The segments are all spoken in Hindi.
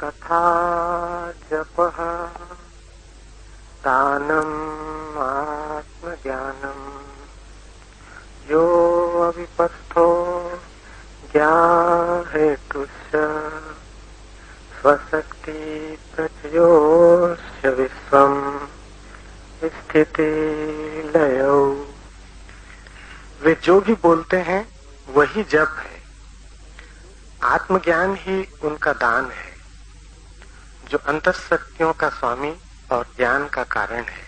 कथा जपः दानम् आत्मज्ञानम् यो अविपस्थो ज्ञाहेतुश्च स्वशक्ति प्रचयोस्य विश्वम् स्थिति लयो। वे जो भी बोलते हैं वही जप है। आत्मज्ञान ही उनका दान है जो अंतःशक्तियों का स्वामी और ज्ञान का कारण है।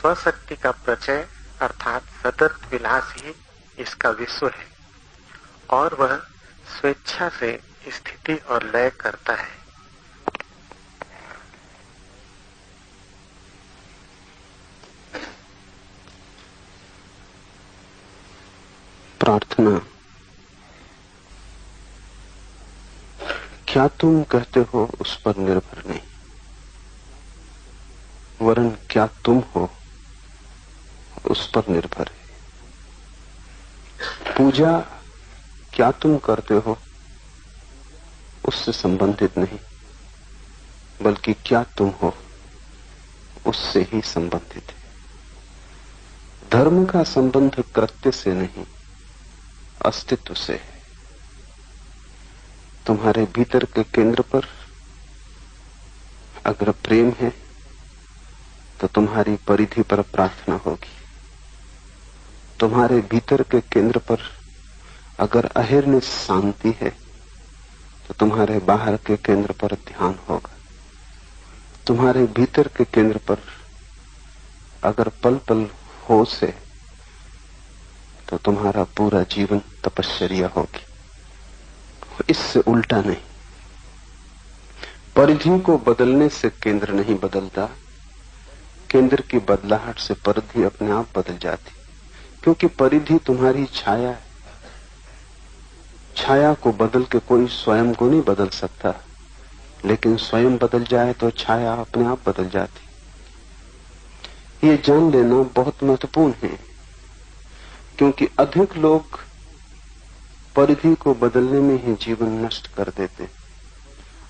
स्वशक्ति का प्रचय अर्थात सतत विलास ही इसका विश्व है और वह स्वेच्छा से स्थिति और लय करता है। प्रार्थना। क्या तुम कहते हो उस पर निर्भर नहीं, वरन क्या तुम हो उस पर निर्भर है। पूजा क्या तुम करते हो उससे संबंधित नहीं, बल्कि क्या तुम हो उससे ही संबंधित है। धर्म का संबंध कृत्य से नहीं, अस्तित्व से है। तुम्हारे भीतर के केंद्र पर अगर प्रेम है तो तुम्हारी परिधि पर प्रार्थना होगी। तुम्हारे भीतर के केंद्र पर अगर अहिर्निश शांति है तो तुम्हारे बाहर के केंद्र पर ध्यान होगा। तुम्हारे भीतर के केंद्र पर अगर पल पल होश है तो तुम्हारा पूरा जीवन तपश्चर्या होगी। इससे उल्टा नहीं। परिधि को बदलने से केंद्र नहीं बदलता, केंद्र की बदलाहट से परिधि अपने आप बदल जाती, क्योंकि परिधि तुम्हारी छाया है। छाया को बदल के कोई स्वयं को नहीं बदल सकता, लेकिन स्वयं बदल जाए तो छाया अपने आप बदल जाती। ये जान लेना बहुत महत्वपूर्ण है, क्योंकि अधिक लोग परिधि को बदलने में ही जीवन नष्ट कर देते,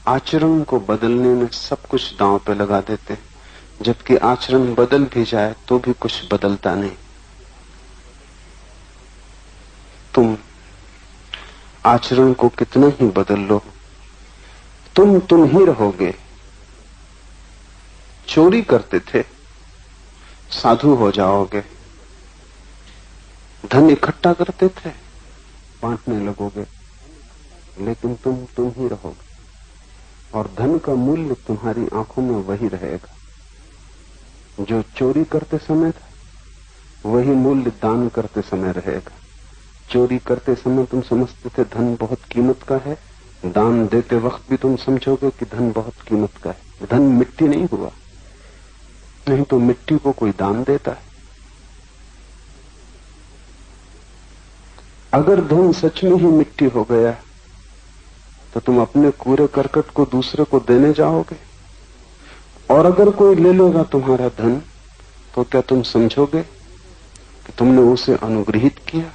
आचरण को बदलने में सब कुछ दांव पे लगा देते, जबकि आचरण बदल भी जाए तो भी कुछ बदलता नहीं। तुम आचरण को कितना ही बदल लो, तुम ही रहोगे। चोरी करते थे, साधु हो जाओगे। धन इकट्ठा करते थे, बांटने लगोगे, लेकिन तुम ही रहोगे। और धन का मूल्य तुम्हारी आंखों में वही रहेगा जो चोरी करते समय था, वही मूल्य दान करते समय रहेगा। चोरी करते समय तुम समझते थे धन बहुत कीमत का है, दान देते वक्त भी तुम समझोगे कि धन बहुत कीमत का है। धन मिट्टी नहीं हुआ, नहीं तो मिट्टी को कोई दान देता है। अगर धन सच में ही मिट्टी हो गया तो तुम अपने कूड़े करकट को दूसरे को देने जाओगे, और अगर कोई ले लेगा तुम्हारा धन तो क्या तुम समझोगे कि तुमने उसे अनुग्रहित किया?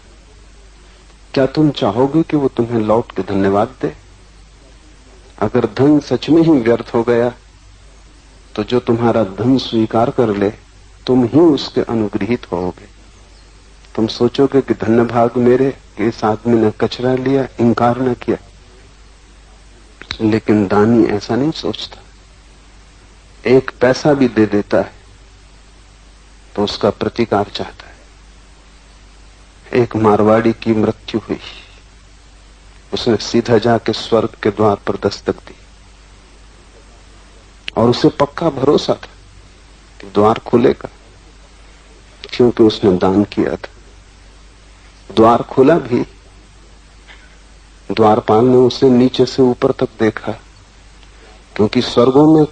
क्या तुम चाहोगे कि वो तुम्हें लौट के धन्यवाद दे? अगर धन सच में ही व्यर्थ हो गया तो जो तुम्हारा धन स्वीकार कर ले तुम ही उसके अनुग्रहित होगे। तुम सोचोगे कि धन्य भाग मेरे कि इस आदमी ने कचरा लिया, इंकार न किया। लेकिन दानी ऐसा नहीं सोचता। एक पैसा भी दे देता है तो उसका प्रतिकार चाहता है। एक मारवाड़ी की मृत्यु हुई, उसने सीधा जाके स्वर्ग के द्वार पर दस्तक दी और उसे पक्का भरोसा था कि द्वार खुलेगा, क्योंकि उसने दान किया था। द्वार खुला भी, द्वारपाल ने उसे नीचे से ऊपर तक देखा, क्योंकि स्वर्गों में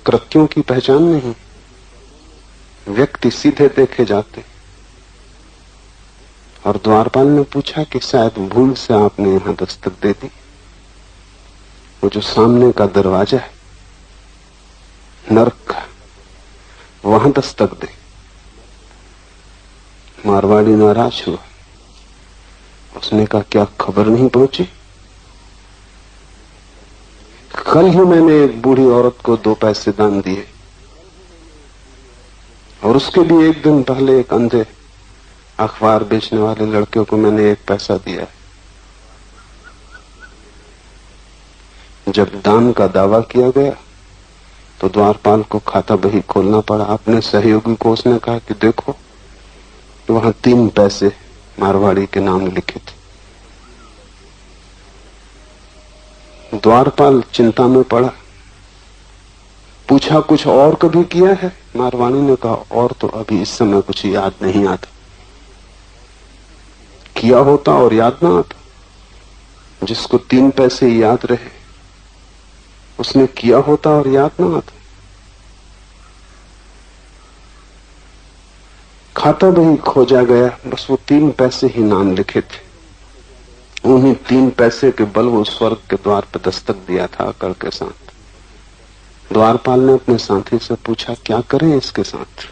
कृत्यों की पहचान नहीं, व्यक्ति सीधे देखे जाते। और द्वारपाल ने पूछा कि शायद भूल से आपने यहां दस्तक दे दी। वो जो सामने का दरवाजा है नरक का, वहां दस्तक दे। मारवाड़ी नाराज हुआ, उसने कहा क्या खबर नहीं पहुंची? कल ही मैंने एक बूढ़ी औरत को 2 पैसे दान दिए, और उसके लिए एक दिन पहले एक अंधे अखबार बेचने वाले लड़के को मैंने 1 पैसा दिया। जब दान का दावा किया गया तो द्वारपाल को खाता बही खोलना पड़ा। अपने सहयोगी को उसने कहा कि देखो, तो वहां 3 पैसे मारवाड़ी के नाम लिखे थे। द्वारपाल चिंता में पड़ा, पूछा कुछ और कभी किया है? मारवाड़ी ने कहा और तो अभी इस समय कुछ याद नहीं आता। किया होता और याद ना आता। जिसको 3 पैसे याद रहे उसने किया होता और याद ना आता। खाता बही खोजा गया, बस वो 3 पैसे ही नाम लिखे थे। उन्हीं 3 पैसे के बल वो स्वर्ग के द्वार पर दस्तक दिया था अकड़ के साथ। द्वारपाल ने अपने साथी से पूछा क्या करें इसके साथ?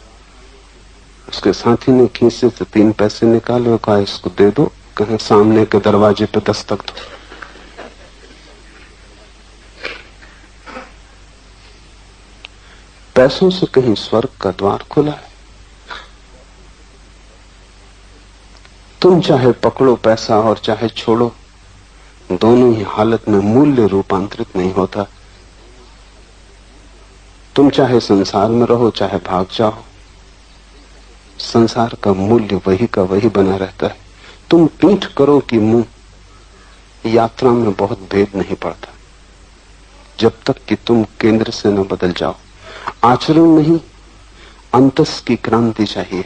उसके साथी ने खीसे से 3 पैसे निकाले और कहा इसको दे दो, कहें सामने के दरवाजे पे दस्तक दो। पैसों से कहीं स्वर्ग का द्वार खुला है? तुम चाहे पकड़ो पैसा और चाहे छोड़ो, दोनों ही हालत में मूल्य रूपांतरित नहीं होता। तुम चाहे संसार में रहो चाहे भाग जाओ, संसार का मूल्य वही का वही बना रहता है। तुम पीठ करो कि मुंह, यात्रा में बहुत भेद नहीं पड़ता जब तक कि तुम केंद्र से न बदल जाओ। आचरण नहीं, अंतस की क्रांति चाहिए,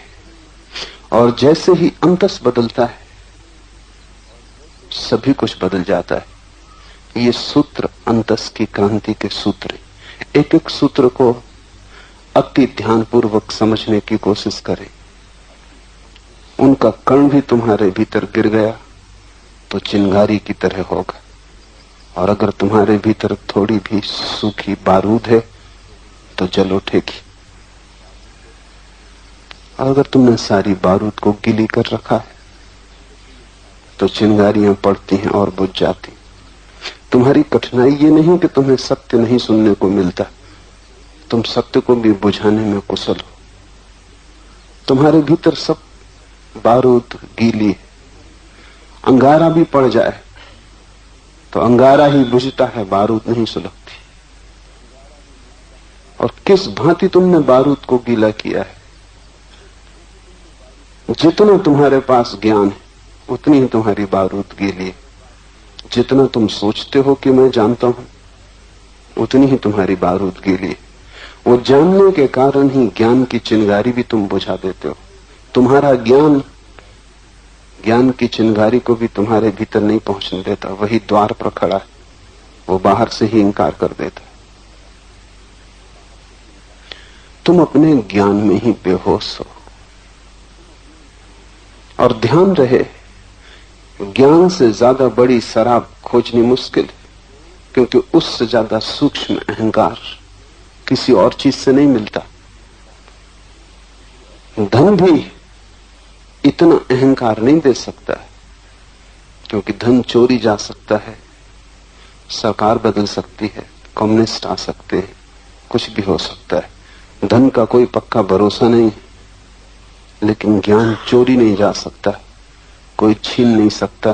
और जैसे ही अंतस बदलता है सभी कुछ बदल जाता है। ये सूत्र अंतस की क्रांति के सूत्र हैं। एक एक सूत्र को अति ध्यानपूर्वक समझने की कोशिश करें। उनका कण भी तुम्हारे भीतर गिर गया तो चिंगारी की तरह होगा, और अगर तुम्हारे भीतर थोड़ी भी सूखी बारूद है तो जल उठेगी। और अगर तुमने सारी बारूद को गीली कर रखा है तो चिंगारियां पड़ती हैं और बुझ जाती। तुम्हारी कठिनाई ये नहीं कि तुम्हें सत्य नहीं सुनने को मिलता, तुम सत्य को भी बुझाने में कुशल हो। तुम्हारे भीतर सब बारूद गीली है। अंगारा भी पड़ जाए तो अंगारा ही बुझता है, बारूद नहीं सुलगती। और किस भांति तुमने बारूद को गीला किया है? जितना तुम्हारे पास ज्ञान है उतनी ही तुम्हारी बारूद गीली है। जितना तुम सोचते हो कि मैं जानता हूं उतनी ही तुम्हारी बारूद गीली है। वो जानने के कारण ही ज्ञान की चिंगारी भी तुम बुझा देते हो। तुम्हारा ज्ञान ज्ञान की चिंगारी को भी तुम्हारे भीतर नहीं पहुंचने देता। वही द्वार पर खड़ा है, वो बाहर से ही इंकार कर देता है। तुम अपने ज्ञान में ही बेहोश हो। और ध्यान रहे, ज्ञान से ज्यादा बड़ी शराब खोजनी मुश्किल है, क्योंकि उससे ज्यादा सूक्ष्म अहंकार किसी और चीज से नहीं मिलता। धन भी इतना अहंकार नहीं दे सकता, क्योंकि धन चोरी जा सकता है, सरकार बदल सकती है, कम्युनिस्ट आ सकते हैं, कुछ भी हो सकता है। धन का कोई पक्का भरोसा नहीं है। लेकिन ज्ञान चोरी नहीं जा सकता, कोई छीन नहीं सकता।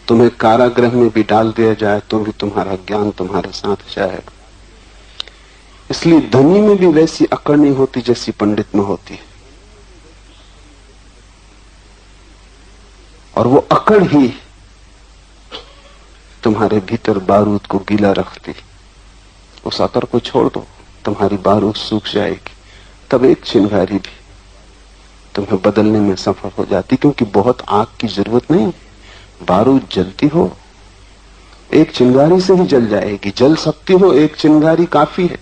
तुम्हें कारागृह में भी डाल दिया जाए तो भी तुम्हारा ज्ञान तुम्हारे साथ जाएगा। इसलिए धनी में भी वैसी अकड़ नहीं होती जैसी पंडित में होती है। और वो अकड़ ही तुम्हारे भीतर बारूद को गीला रखती। उस अकड़ को छोड़ दो, तुम्हारी बारूद सूख जाएगी। तब एक चिंगारी भी तुम्हें बदलने में सफल हो जाती, क्योंकि बहुत आग की जरूरत नहीं। बारूद जलती हो एक चिंगारी से ही जल जाएगी। जल सकती हो एक चिंगारी काफी है।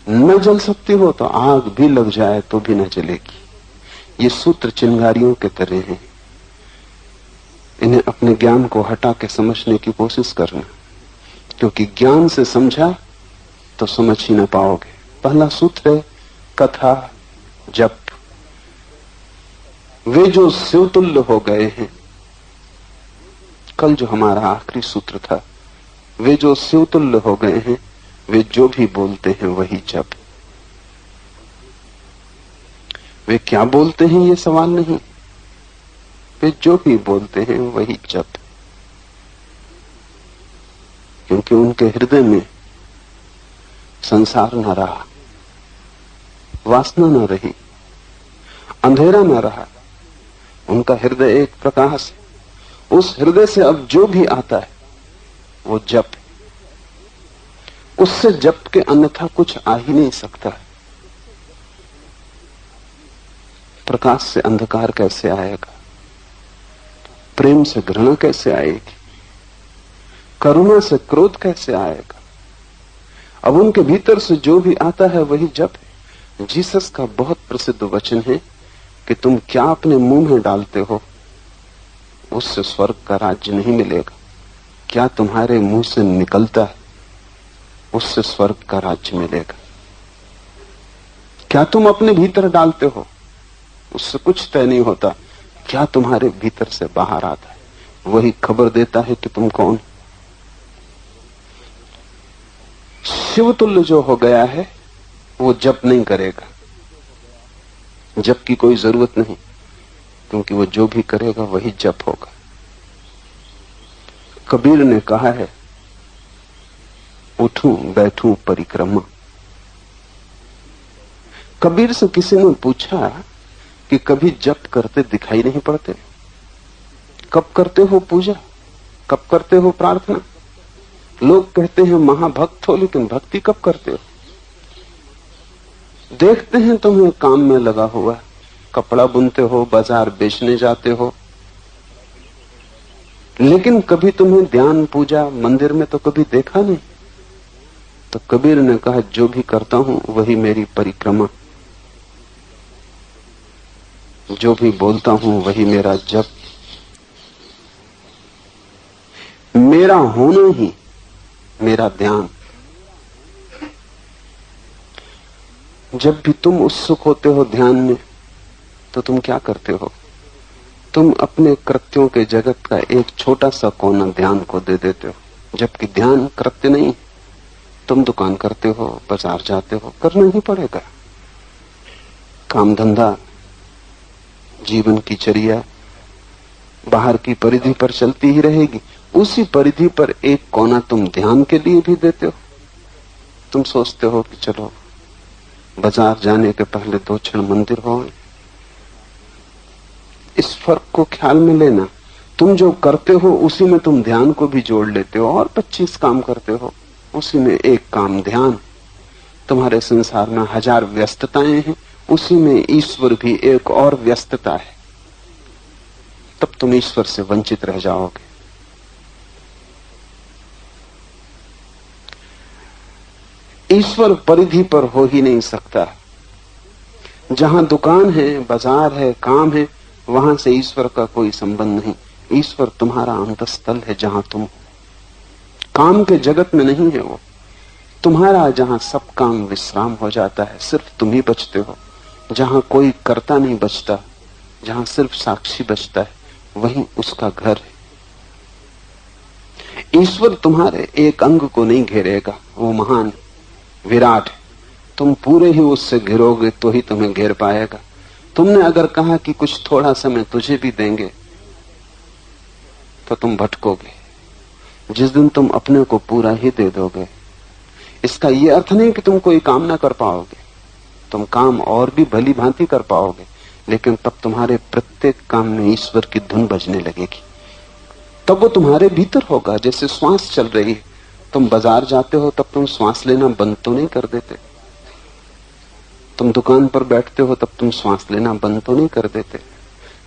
न जल सकती हो तो आग भी लग जाए तो भी न जलेगी। ये सूत्र चिंगारियों के तरह हैं। इन्हें अपने ज्ञान को हटा के समझने की कोशिश करना, क्योंकि ज्ञान से समझा तो समझ ही न पाओगे। पहला सूत्र है कथा जप। वे जो शिवतुल्य हो गए हैं, कल जो हमारा आखिरी सूत्र था, वे जो शिवतुल्य हो गए हैं वे जो भी बोलते हैं वही जप। वे क्या बोलते हैं ये सवाल नहीं, वे जो भी बोलते हैं वही जप। क्योंकि उनके हृदय में संसार न रहा, वासना न रही, अंधेरा न रहा। उनका हृदय एक प्रकाश है। उस हृदय से अब जो भी आता है वो जप। उससे जप के अन्यथा कुछ आ ही नहीं सकता। प्रकाश से अंधकार कैसे आएगा? प्रेम से घृणा कैसे आएगी? करुणा से क्रोध कैसे आएगा? अब उनके भीतर से जो भी आता है वही जप है। जीसस का बहुत प्रसिद्ध वचन है कि तुम क्या अपने मुंह में डालते हो उससे स्वर्ग का राज्य नहीं मिलेगा। क्या तुम्हारे मुंह से निकलता है उससे स्वर्ग का राज्य मिलेगा। क्या तुम अपने भीतर डालते हो उससे कुछ तय नहीं होता। क्या तुम्हारे भीतर से बाहर आता है वही खबर देता है कि तुम कौन। शिवतुल्य जो हो गया है वो जप नहीं करेगा। जप की कोई जरूरत नहीं, क्योंकि वो जो भी करेगा वही जप होगा। कबीर ने कहा है, उठूं बैठूं परिक्रमा। कबीर से किसी ने पूछा कि कभी जप करते दिखाई नहीं पड़ते? कब करते हो पूजा, कब करते हो प्रार्थना? लोग कहते हैं महाभक्त हो, लेकिन भक्ति कब करते हो? देखते हैं तुम्हें काम में लगा हुआ, कपड़ा बुनते हो, बाजार बेचने जाते हो, लेकिन कभी तुम्हें ध्यान पूजा मंदिर में तो कभी देखा नहीं। तो कबीर ने कहा, जो भी करता हूं वही मेरी परिक्रमा, जो भी बोलता हूं वही मेरा जप। मेरा होना ही मेरा ध्यान। जब भी तुम उत्सुक होते हो ध्यान में तो तुम क्या करते हो? तुम अपने कृत्यों के जगत का एक छोटा सा कोना ध्यान को दे देते हो, जबकि ध्यान कृत्य नहीं। तुम दुकान करते हो, बाजार जाते हो, करना ही पड़ेगा। काम धंधा, जीवन की चर्या बाहर की परिधि पर चलती ही रहेगी। उसी परिधि पर एक कोना तुम ध्यान के लिए भी देते हो। तुम सोचते हो कि चलो बाजार जाने के पहले 2 क्षण मंदिर हो। इस फर्क को ख्याल में लेना। तुम जो करते हो उसी में तुम ध्यान को भी जोड़ लेते हो, और 25 काम करते हो, उसी में एक काम ध्यान। तुम्हारे संसार में 1000 व्यस्तताएं हैं, उसी में ईश्वर भी एक और व्यस्तता है। तब तुम ईश्वर से वंचित रह जाओगे। ईश्वर परिधि पर हो ही नहीं सकता। जहां दुकान है, बाजार है, काम है, वहां से ईश्वर का कोई संबंध नहीं। ईश्वर तुम्हारा अंतस्थल है, जहां तुम काम के जगत में नहीं है। वो तुम्हारा जहां सब काम विश्राम हो जाता है, सिर्फ तुम ही बचते हो। जहां कोई कर्ता नहीं बचता, जहां सिर्फ साक्षी बचता है, वही उसका घर है। ईश्वर तुम्हारे एक अंग को नहीं घेरेगा, वो महान विराट है। तुम पूरे ही उससे घिरोगे तो ही तुम्हें घेर पाएगा। तुमने अगर कहा कि कुछ थोड़ा समय तुझे भी देंगे तो तुम भटकोगे। जिस दिन तुम अपने को पूरा ही दे दोगे, इसका यह अर्थ नहीं कि तुम कोई काम ना कर पाओगे। तुम काम और भी भली भांति कर पाओगे, लेकिन तब तुम्हारे प्रत्येक काम में ईश्वर की धुन बजने लगेगी। तब वो तुम्हारे भीतर होगा, जैसे श्वास चल रही है। तुम बाजार जाते हो तब तुम श्वास लेना बंद तो नहीं कर देते। तुम दुकान पर बैठते हो तब तुम श्वास लेना बंद तो नहीं कर देते।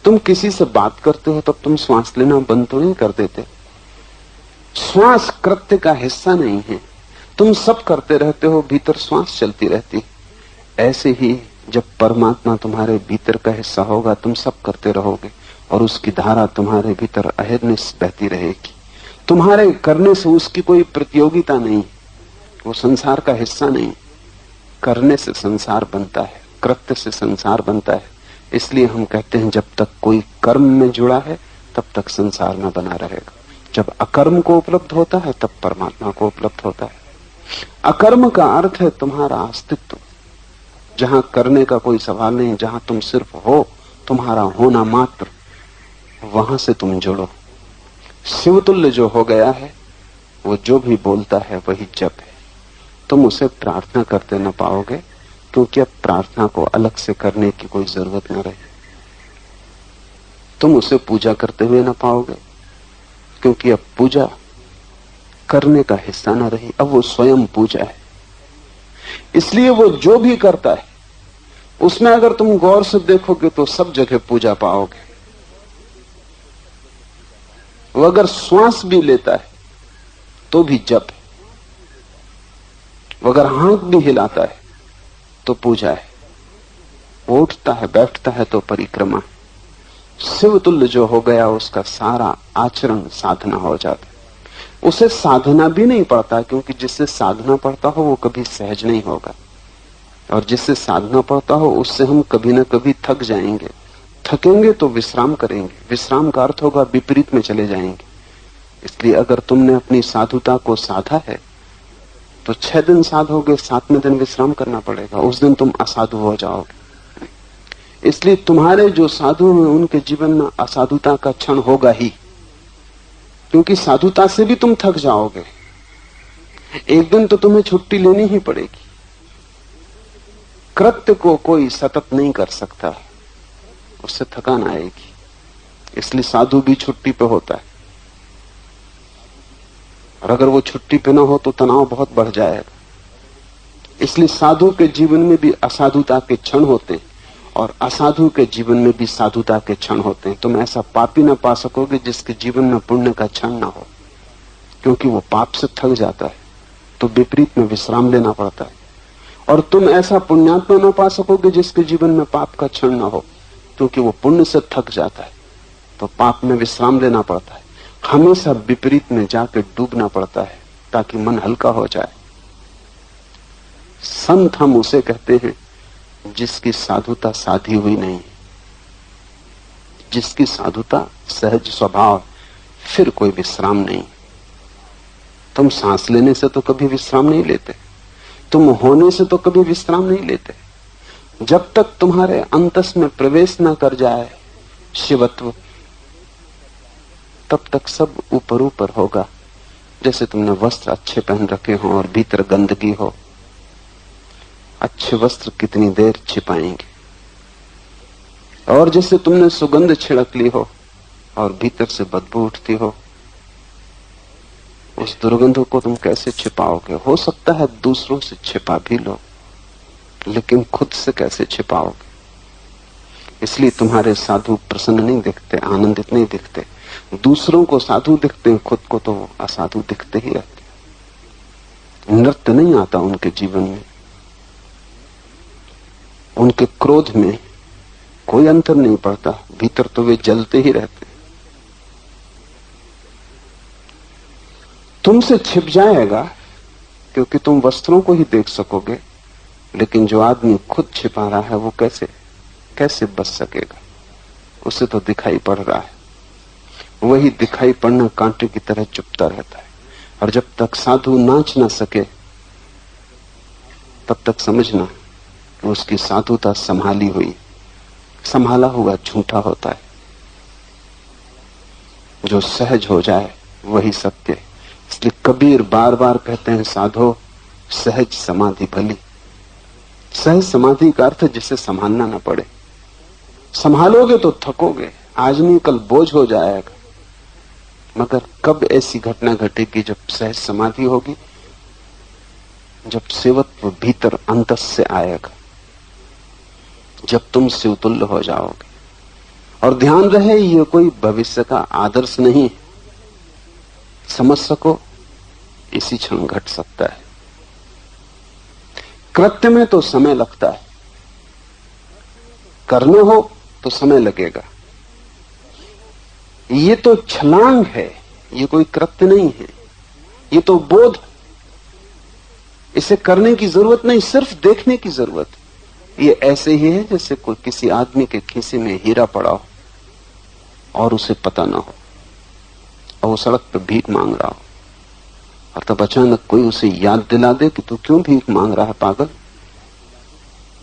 तुम किसी से बात करते हो तब तुम श्वास लेना बंद तो नहीं कर देते। श्वास कृत्य का हिस्सा नहीं है। तुम सब करते रहते हो, भीतर श्वास चलती रहती। ऐसे ही जब परमात्मा तुम्हारे भीतर का हिस्सा होगा, तुम सब करते रहोगे और उसकी धारा तुम्हारे भीतर अहिर्निश बहती रहेगी। तुम्हारे करने से उसकी कोई प्रतियोगिता नहीं, वो संसार का हिस्सा नहीं। करने से संसार बनता है, कृत्य से संसार बनता है। इसलिए हम कहते हैं जब तक कोई कर्म में जुड़ा है तब तक संसार में बना रहेगा। जब अकर्म को उपलब्ध होता है तब परमात्मा को उपलब्ध होता है। अकर्म का अर्थ है तुम्हारा अस्तित्व, जहां करने का कोई सवाल नहीं, जहां तुम सिर्फ हो, तुम्हारा होना मात्र, वहां से तुम जुड़ो। शिवतुल्य जो हो गया है वो जो भी बोलता है वही जप है। तुम उसे प्रार्थना करते न पाओगे, क्योंकि अब प्रार्थना को अलग से करने की कोई जरूरत न रही। तुम उसे पूजा करते हुए न पाओगे, क्योंकि अब पूजा करने का हिस्सा न रही, अब वो स्वयं पूजा है। इसलिए वो जो भी करता है उसमें अगर तुम गौर से देखोगे तो सब जगह पूजा पाओगे। वो अगर श्वास भी लेता है तो भी जप है, वो अगर हाथ भी हिलाता है तो पूजा है, वो उठता है बैठता है तो परिक्रमा है। शिवतुल्य जो हो गया उसका सारा आचरण साधना हो जाता है। उसे साधना भी नहीं पड़ता, क्योंकि जिससे साधना पड़ता हो वो कभी सहज नहीं होगा, और जिससे साधना पड़ता हो उससे हम कभी न कभी थक जाएंगे। थकेंगे तो विश्राम करेंगे, विश्राम का अर्थ होगा विपरीत में चले जाएंगे। इसलिए अगर तुमने अपनी साधुता को साधा है तो 6 दिन साधोगे, 7वें दिन विश्राम करना पड़ेगा, उस दिन तुम असाधु हो जाओगे। इसलिए तुम्हारे जो साधु हैं उनके जीवन में असाधुता का क्षण होगा ही, क्योंकि साधुता से भी तुम थक जाओगे। एक दिन तो तुम्हें छुट्टी लेनी ही पड़ेगी। कृत्य को कोई सतत नहीं कर सकता, उससे थकान आएगी। इसलिए साधु भी छुट्टी पे होता है, और अगर वो छुट्टी पे ना हो तो तनाव बहुत बढ़ जाएगा। इसलिए साधु के जीवन में भी असाधुता के क्षण होते हैं, और असाधु के जीवन में भी साधुता के क्षण होते हैं। तुम ऐसा पापी ना पा सकोगे जिसके जीवन में पुण्य का क्षण ना हो, क्योंकि वो पाप से थक जाता है तो विपरीत में विश्राम लेना पड़ता है। और तुम ऐसा पुण्यात्मा ना पा सकोगे जिसके जीवन में पाप का क्षण ना हो, क्योंकि वो पुण्य से थक जाता है तो पाप में विश्राम लेना पड़ता है। हमेशा विपरीत में जाकर डूबना पड़ता है ताकि मन हल्का हो जाए। संत हम उसे कहते हैं जिसकी साधुता साधी हुई नहीं, जिसकी साधुता सहज स्वभाव, फिर कोई विश्राम नहीं। तुम सांस लेने से तो कभी विश्राम नहीं लेते, तुम होने से तो कभी विश्राम नहीं लेते। जब तक तुम्हारे अंतस में प्रवेश न कर जाए शिवत्व, तब तक सब ऊपर ऊपर होगा। जैसे तुमने वस्त्र अच्छे पहन रखे हो और भीतर गंदगी हो, अच्छे वस्त्र कितनी देर छिपाएंगे। और जैसे तुमने सुगंध छिड़क ली हो और भीतर से बदबू उठती हो, उस दुर्गंध को तुम कैसे छिपाओगे? हो सकता है दूसरों से छिपा भी लो, लेकिन खुद से कैसे छिपाओगे? इसलिए तुम्हारे साधु प्रसन्न नहीं दिखते, आनंदित नहीं दिखते। दूसरों को साधु दिखते हैं, खुद को तो असाधु दिखते ही रहते। नृत्य नहीं आता उनके जीवन में, उनके क्रोध में कोई अंतर नहीं पड़ता, भीतर तो वे जलते ही रहते। तुमसे छिप जाएगा क्योंकि तुम वस्त्रों को ही देख सकोगे, लेकिन जो आदमी खुद छिपा रहा है वो कैसे बच सकेगा? उसे तो दिखाई पड़ रहा है, वही दिखाई पड़ना कांटे की तरह चुपता रहता है। और जब तक साधु नाच ना सके तब तक समझना कि उसकी साधुता संभाली हुई, संभाला हुआ झूठा होता है। जो सहज हो जाए वही सत्य है। इसलिए कबीर बार बार कहते हैं, साधो सहज समाधि भली। सहज समाधि का अर्थ जिसे संभालना ना पड़े। संभालोगे तो थकोगे, आज नहीं कल बोझ हो जाएगा, मगर कब ऐसी घटना घटेगी जब सहज समाधि होगी? जब सेवत्व भीतर अंतस से आएगा, जब तुम शिवतुल्य हो जाओगे। और ध्यान रहे, ये कोई भविष्य का आदर्श नहीं, समझ सको इसी क्षण घट सकता है। कृत्य में तो समय लगता है, करना हो तो समय लगेगा। ये तो छलांग है, ये कोई कृत्य नहीं है, ये तो बोध। इसे करने की जरूरत नहीं, सिर्फ देखने की जरूरत। ये ऐसे ही है जैसे कोई किसी आदमी के खीसे में हीरा पड़ा हो और उसे पता ना हो, और वो सड़क पर भीख मांग रहा हो, और तब अचानक कोई उसे याद दिला दे कि तू क्यों भीख मांग रहा है पागल,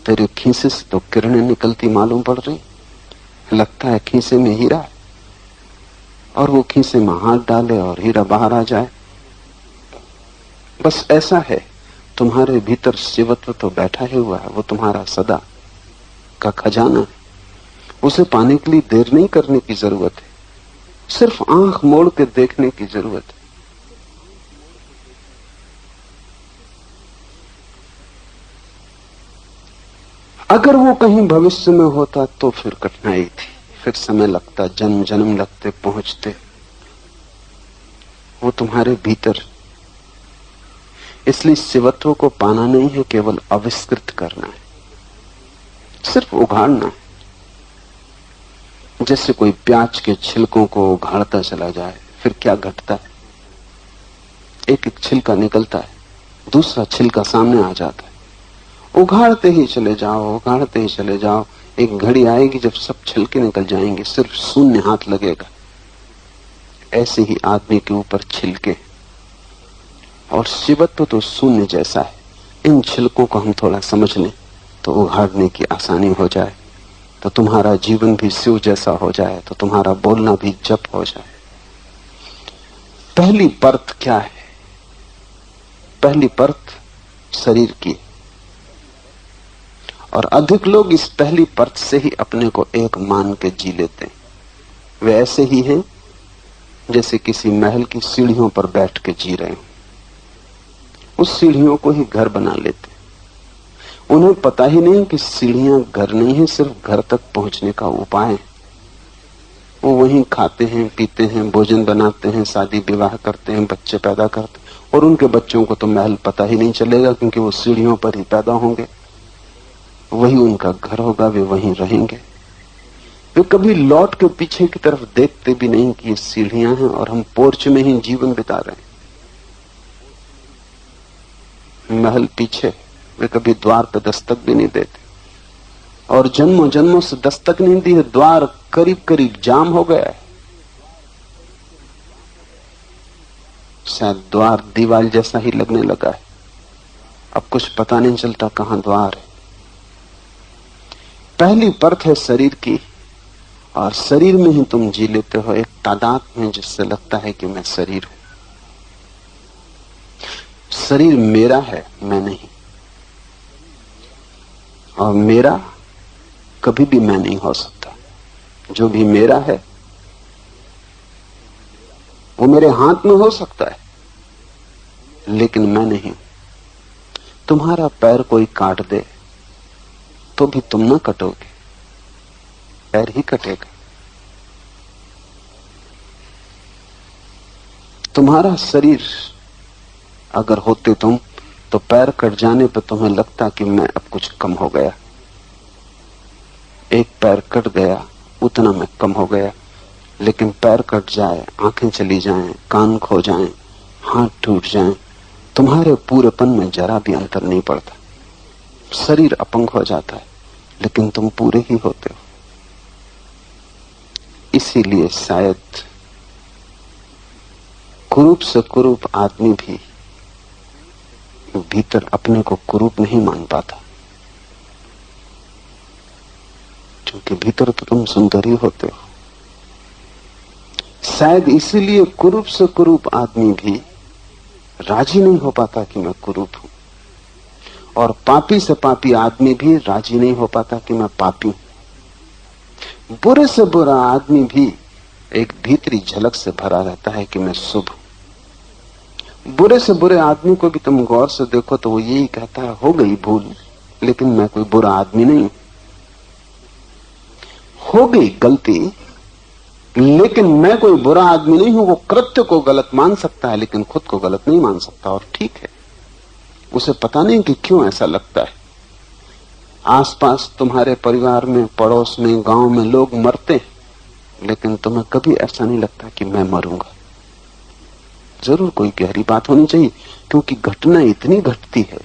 तेरे खीसे से तो किरणें निकलती मालूम पड़ रही, लगता है खीसे में हीरा है, और वो खीसे में हाथ डाले और हीरा बाहर आ जाए। बस ऐसा है, तुम्हारे भीतर शिवत्व तो बैठा ही हुआ है, वो तुम्हारा सदा का खजाना है। उसे पाने के लिए देर नहीं करने की जरूरत है, सिर्फ आंख मोड़ के देखने की जरूरत है। अगर वो कहीं भविष्य में होता तो फिर कठिनाई थी, फिर समय लगता, जन्म जन्म लगते पहुंचते। वो तुम्हारे भीतर, इसलिए शिवत्व को पाना नहीं है, केवल आविष्कृत करना है, सिर्फ उघाड़ना है। जैसे कोई प्याज के छिलकों को उघाड़ता चला जाए, फिर क्या घटता है, एक एक छिलका निकलता है, दूसरा छिलका सामने आ जाता है। उघाड़ते ही चले जाओ, उघाड़ते ही चले जाओ, एक घड़ी आएगी जब सब छिलके निकल जाएंगे, सिर्फ शून्य हाथ लगेगा। ऐसे ही आदमी के ऊपर छिलके, और शिवत्व तो शून्य जैसा है। इन छिलकों को हम थोड़ा समझ लें तो उघाड़ने की आसानी हो जाए, तो तुम्हारा जीवन भी शिव जैसा हो जाए, तो तुम्हारा बोलना भी जप हो जाए। पहली परत क्या है? पहली परत शरीर की, और अधिक लोग इस पहली परत से ही अपने को एक मान के जी लेते हैं। वे ऐसे ही हैं जैसे किसी महल की सीढ़ियों पर बैठ के जी रहे हैं, उस सीढ़ियों को ही घर बना लेते। उन्हें पता ही नहीं कि सीढ़ियां घर नहीं है, सिर्फ घर तक पहुंचने का उपाय है। वो वहीं खाते हैं, पीते हैं, भोजन बनाते हैं, शादी विवाह करते हैं, बच्चे पैदा करते हैं, और उनके बच्चों को तो महल पता ही नहीं चलेगा, क्योंकि वो सीढ़ियों पर ही पैदा होंगे, वही उनका घर होगा, वे वहीं रहेंगे। वे कभी लौट के पीछे की तरफ देखते भी नहीं कि ये सीढ़ियां हैं और हम पोर्च में ही जीवन बिता रहे हैं। महल पीछे, वे कभी द्वार पे दस्तक भी नहीं देते, और जन्मों जन्मों से दस्तक नहीं दी है, द्वार करीब करीब जाम हो गया है। शायद द्वार दीवार जैसा ही लगने लगा है, अब कुछ पता नहीं चलता कहां द्वार है। पहली परत है शरीर की, और शरीर में ही तुम जी लेते हो एक तादाद में, जिससे लगता है कि मैं शरीर हूं। शरीर मेरा है, मैं नहीं, और मेरा कभी भी मैं नहीं हो सकता। जो भी मेरा है वो मेरे हाथ में हो सकता है, लेकिन मैं नहीं। तुम्हारा पैर कोई काट दे तो भी तुम ना कटोगे, पैर ही कटेगा। तुम्हारा शरीर अगर होते तुम, तो पैर कट जाने पर तुम्हें लगता कि मैं अब कुछ कम हो गया। एक पैर कट गया, उतना मैं कम हो गया। लेकिन पैर कट जाए, आंखें चली जाएं, कान खो जाएं, हाथ टूट जाएं, तुम्हारे पूरेपन में जरा भी अंतर नहीं पड़ता। शरीर अपंग हो जाता है, लेकिन तुम पूरे ही होते हो। इसीलिए शायद कुरूप से कुरूप आदमी भी भीतर अपने को कुरूप नहीं मान पाता, क्योंकि भीतर तो तुम सुंदर ही होते हो। शायद इसीलिए कुरूप से कुरूप आदमी भी राजी नहीं हो पाता कि मैं कुरूप हूं, और पापी से पापी आदमी भी राजी नहीं हो पाता कि मैं पापी हूं। बुरे से बुरा आदमी भी एक भीतरी झलक से भरा रहता है कि मैं शुभ हूं। बुरे से बुरे आदमी को भी तुम गौर से देखो तो वो यही कहता है, हो गई भूल, लेकिन मैं कोई बुरा आदमी नहीं। हो गई गलती, लेकिन मैं कोई बुरा आदमी नहीं हूं। वो कृत्य को गलत मान सकता है, लेकिन खुद को गलत नहीं मान सकता, और ठीक है। उसे पता नहीं कि क्यों ऐसा लगता है। आसपास तुम्हारे परिवार में, पड़ोस में, गांव में लोग मरते हैं, लेकिन तुम्हें कभी ऐसा नहीं लगता कि मैं मरूंगा। जरूर कोई गहरी बात होनी चाहिए, क्योंकि घटना इतनी घटती है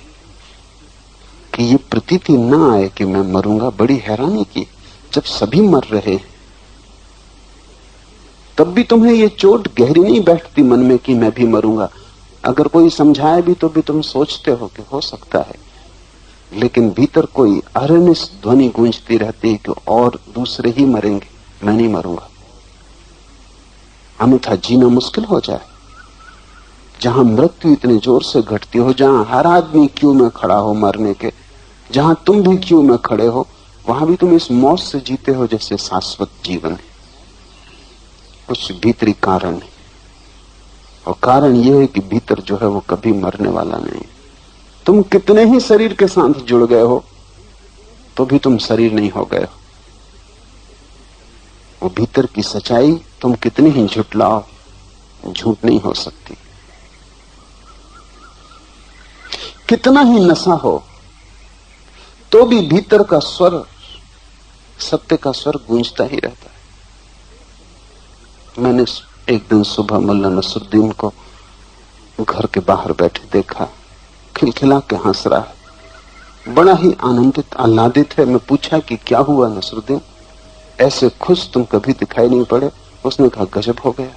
कि ये प्रतीति ना आए कि मैं मरूंगा। बड़ी हैरानी की, जब सभी मर रहे हैं तब भी तुम्हें ये चोट गहरी नहीं बैठती मन में कि मैं भी मरूंगा। अगर कोई समझाए भी तो भी तुम सोचते हो कि हो सकता है, लेकिन भीतर कोई अरनिश ध्वनि गूंजती रहती है कि और दूसरे ही मरेंगे, मैं नहीं मरूंगा। अन्यथा जीना मुश्किल हो जाए। जहां मृत्यु इतने जोर से घटती हो, जहां हर आदमी क्यू में खड़ा हो मरने के, जहां तुम भी क्यू में खड़े हो, वहां भी तुम इस मौत से जीते हो जैसे शाश्वत जीवन है। कुछ भीतरी कारण है, और कारण यह है कि भीतर जो है वो कभी मरने वाला नहीं। तुम कितने ही शरीर के साथ जुड़ गए हो तो भी तुम शरीर नहीं हो गए हो। वो भीतर की सच्चाई तुम कितनी ही झुटलाओ, झूठ नहीं हो सकती। कितना ही नशा हो तो भी भीतर का स्वर, सत्य का स्वर गूंजता ही रहता है। मैंने एक दिन सुबह मुल्ला नसरुद्दीन को घर के बाहर बैठे देखा, खिलखिला के हंस रहा है, बड़ा ही आनंदित आह्लादित है। मैं पूछा कि क्या हुआ नसरुद्दीन, ऐसे खुश तुम कभी दिखाई नहीं पड़े। उसने कहा गजब हो गया,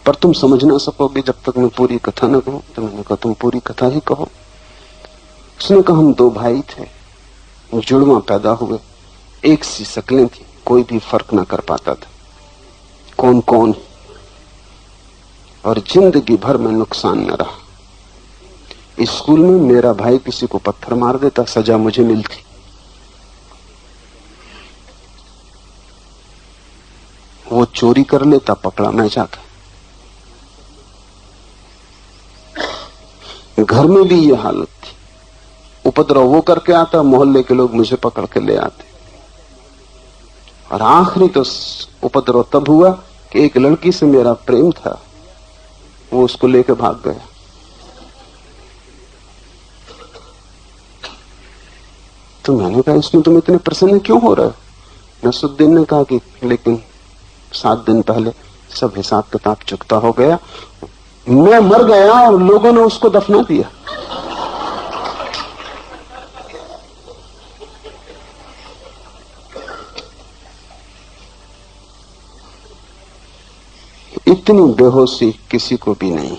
पर तुम समझ ना सकोगे जब तक मैं पूरी कथा न कहूं। तो मैंने कहा तुम पूरी कथा ही कहो। उसने कहा हम दो भाई थे, जुड़वा पैदा हुए, एक सी शक्लें थी, कोई भी फर्क ना कर पाता था कौन कौन, और जिंदगी भर में नुकसान न रहा। स्कूल में मेरा भाई किसी को पत्थर मार देता, सजा मुझे मिलती। वो चोरी कर लेता, पकड़ा मैं जाता। घर में भी ये हालत थी, उपद्रव वो करके आता, मोहल्ले के लोग मुझे पकड़ के ले आते। और आखिरी तो उपद्रव तब हुआ कि एक लड़की से मेरा प्रेम था, वो उसको लेकर भाग गया। तो मैंने कहा इसमें तुम इतने प्रसन्न क्यों हो रहे हो? नसरुद्दीन ने कहा कि लेकिन 7 दिन पहले सब हिसाब किताब चुकता हो गया, मैं मर गया और लोगों ने उसको दफना दिया। इतनी बेहोशी किसी को भी नहीं।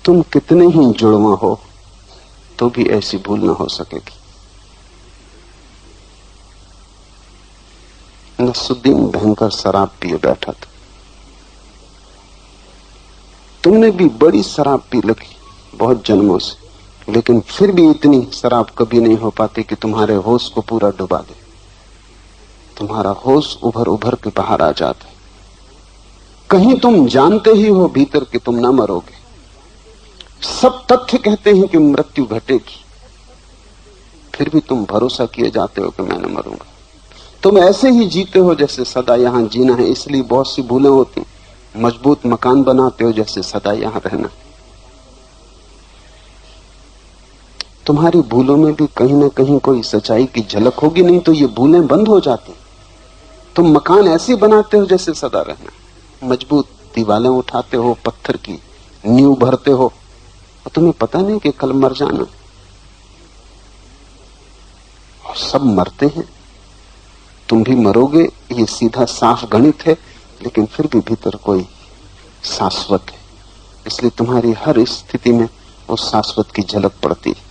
तुम कितने ही जुड़वा हो तो भी ऐसी भूल ना हो सकेगी। नसरुद्दीन भयंकर शराब पिए बैठा था। तुमने भी बड़ी शराब पी लगी बहुत जन्मों से, लेकिन फिर भी इतनी शराब कभी नहीं हो पाती कि तुम्हारे होश को पूरा डुबा दे। तुम्हारा होश उभर उभर के बाहर आ जाता है। कहीं तुम जानते ही हो भीतर कि तुम ना मरोगे, सब तथ्य कहते हैं कि मृत्यु घटेगी, फिर भी तुम भरोसा किए जाते हो कि मैं न मरूंगा। तुम ऐसे ही जीते हो जैसे सदा यहां जीना है, इसलिए बहुत सी भूलें होती। मजबूत मकान बनाते हो जैसे सदा यहां रहना। तुम्हारी भूलों में भी कहीं ना कहीं कोई सच्चाई की झलक होगी, नहीं तो ये भूलें बंद हो जाती। तुम मकान ऐसे बनाते हो जैसे सदा रहना, मजबूत दीवारें उठाते हो, पत्थर की नींव भरते हो, और तुम्हें पता नहीं कि कल मर जाना। और सब मरते हैं, तुम भी मरोगे, ये सीधा साफ गणित है, लेकिन फिर भी भीतर कोई शाश्वत है, इसलिए तुम्हारी हर स्थिति में उस शाश्वत की झलक पड़ती है।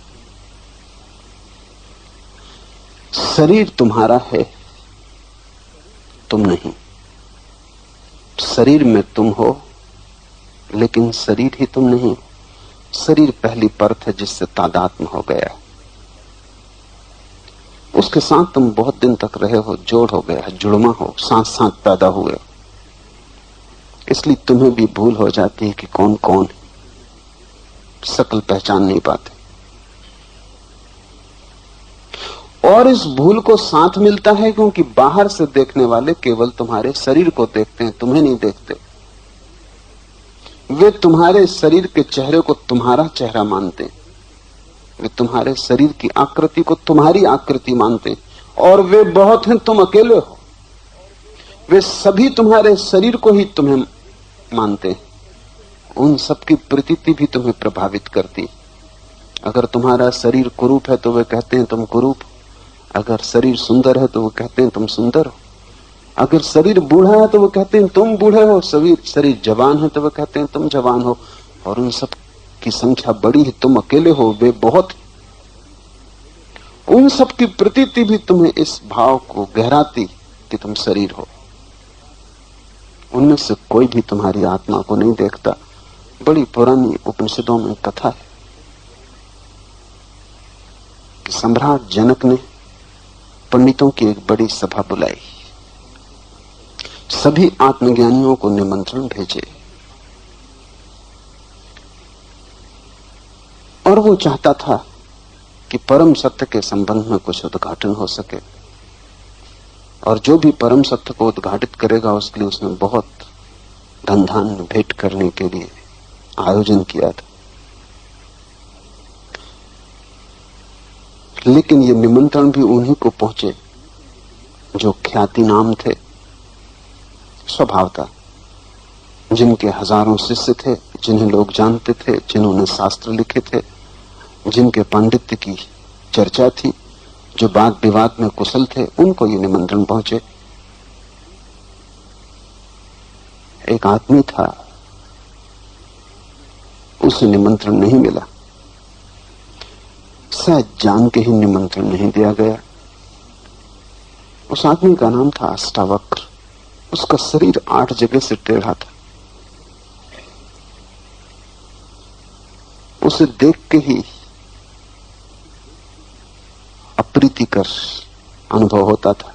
शरीर तुम्हारा है, तुम नहीं। शरीर में तुम हो, लेकिन शरीर ही तुम नहीं। शरीर पहली परत है जिससे तादात्म्य हो गया, उसके साथ तुम बहुत दिन तक रहे हो, जोड़ हो गया, जुड़मा हो, साथ साथ पैदा हुए, इसलिए तुम्हें भी भूल हो जाती है कि कौन कौन है, शक्ल पहचान नहीं पाते। और इस भूल को साथ मिलता है क्योंकि बाहर से देखने वाले केवल तुम्हारे शरीर को देखते हैं, तुम्हें नहीं देखते। वे तुम्हारे शरीर के चेहरे को तुम्हारा चेहरा मानते हैं, वे तुम्हारे शरीर की आकृति को तुम्हारी आकृति मानते हैं, और वे बहुत हैं, तुम अकेले हो। वे सभी तुम्हारे शरीर को ही तुम्हें मानते हैं, उन सबकी प्रतीति भी तुम्हें प्रभावित करती। अगर तुम्हारा शरीर कुरूप है तो वे कहते हैं तुम कुरूप हो, अगर शरीर सुंदर है तो वो कहते हैं तुम सुंदर हो। अगर शरीर बूढ़ा है तो वो कहते हैं तुम बूढ़े हो, शरीर जवान है तो वो कहते हैं तुम जवान हो। और उन सब की संख्या बड़ी है, तुम अकेले हो, वे बहुत। उन सब की प्रतीति भी तुम्हें इस भाव को गहराती कि तुम शरीर हो। उनमें से कोई भी तुम्हारी आत्मा को नहीं देखता। बड़ी पुरानी उपनिषदों में कथा है कि सम्राट जनक ने पंडितों की एक बड़ी सभा बुलाई, सभी आत्मज्ञानियों को निमंत्रण भेजे, और वो चाहता था कि परम सत्य के संबंध में कुछ उद्घाटन हो सके। और जो भी परम सत्य को उद्घाटित करेगा उसके लिए उसने बहुत धन धान्य भेंट करने के लिए आयोजन किया था। लेकिन ये निमंत्रण भी उन्हीं को पहुंचे जो ख्याति नाम थे, स्वभाव था, जिनके हजारों शिष्य थे, जिन्हें लोग जानते थे, जिन्होंने शास्त्र लिखे थे, जिनके पांडित्य की चर्चा थी, जो वाद विवाद में कुशल थे, उनको ये निमंत्रण पहुंचे। एक आदमी था, उसे निमंत्रण नहीं मिला, शायद जान के ही निमंत्रण नहीं दिया गया। उस आदमी का नाम था अष्टावक्र। उसका शरीर 8 जगह से टेढ़ा था। उसे देख के ही अप्रीतिकर अनुभव होता था,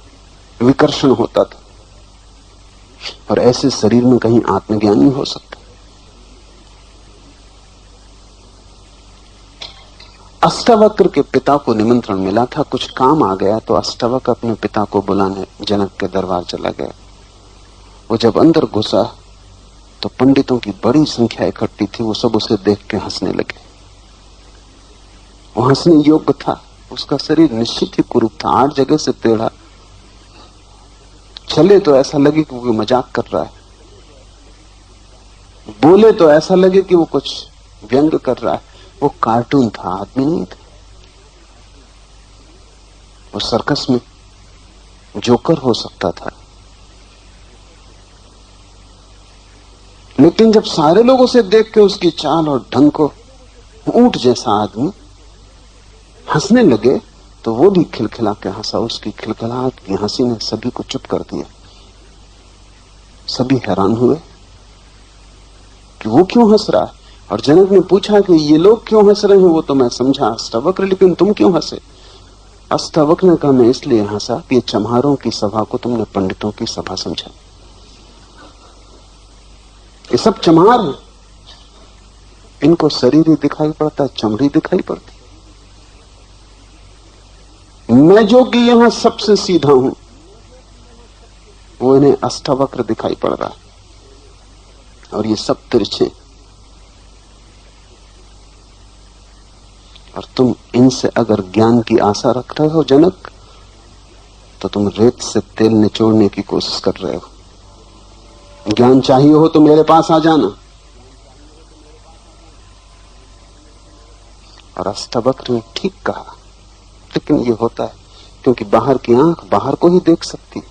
विकर्षण होता था। और ऐसे शरीर में कहीं आत्मज्ञानी हो सकता? अष्टावक्र के पिता को निमंत्रण मिला था, कुछ काम आ गया तो अष्टावक्र अपने पिता को बुलाने जनक के दरबार चला गया। वो जब अंदर घुसा तो पंडितों की बड़ी संख्या इकट्ठी थी। वो सब उसे देख के हंसने लगे। वो हंसने योग्य था। उसका शरीर निश्चित ही कुरूप था, 8 जगह से टेढ़ा। चले तो ऐसा लगे कि वो मजाक कर रहा है, बोले तो ऐसा लगे कि वो कुछ व्यंग कर रहा है। वो कार्टून था, आदमी नहीं था। वो सर्कस में जोकर हो सकता था। लेकिन जब सारे लोग उसे देख के उसकी चाल और ढंग को ऊंट जैसा आदमी हंसने लगे तो वो भी खिलखिला के हंसा। उसकी खिलखिलाहट की हंसी ने सभी को चुप कर दिया। सभी हैरान हुए कि वो क्यों हंस रहा है। और जनक ने पूछा कि ये लोग क्यों हंस रहे हैं। वो तो मैं समझा अष्टावक्र, लेकिन तुम क्यों हंसे? अष्टावक्र ने कहा मैं इसलिए हंसा कि चम्हारों की सभा को तुमने पंडितों की सभा समझा। ये सब चम्हार हैं, इनको शरीर ही दिखाई पड़ता, चमड़ी दिखाई पड़ती। मैं जो कि यहां सबसे सीधा हूं वो इन्हें अष्टावक्र दिखाई पड़ रहा है, और ये सब तिरछे। और तुम इनसे अगर ज्ञान की आशा रख रहे हो जनक, तो तुम रेत से तेल निचोड़ने की कोशिश कर रहे हो। ज्ञान चाहिए हो तो मेरे पास आ जाना। और अष्टावक्र ने ठीक कहा, लेकिन ये होता है क्योंकि बाहर की आंख बाहर को ही देख सकती।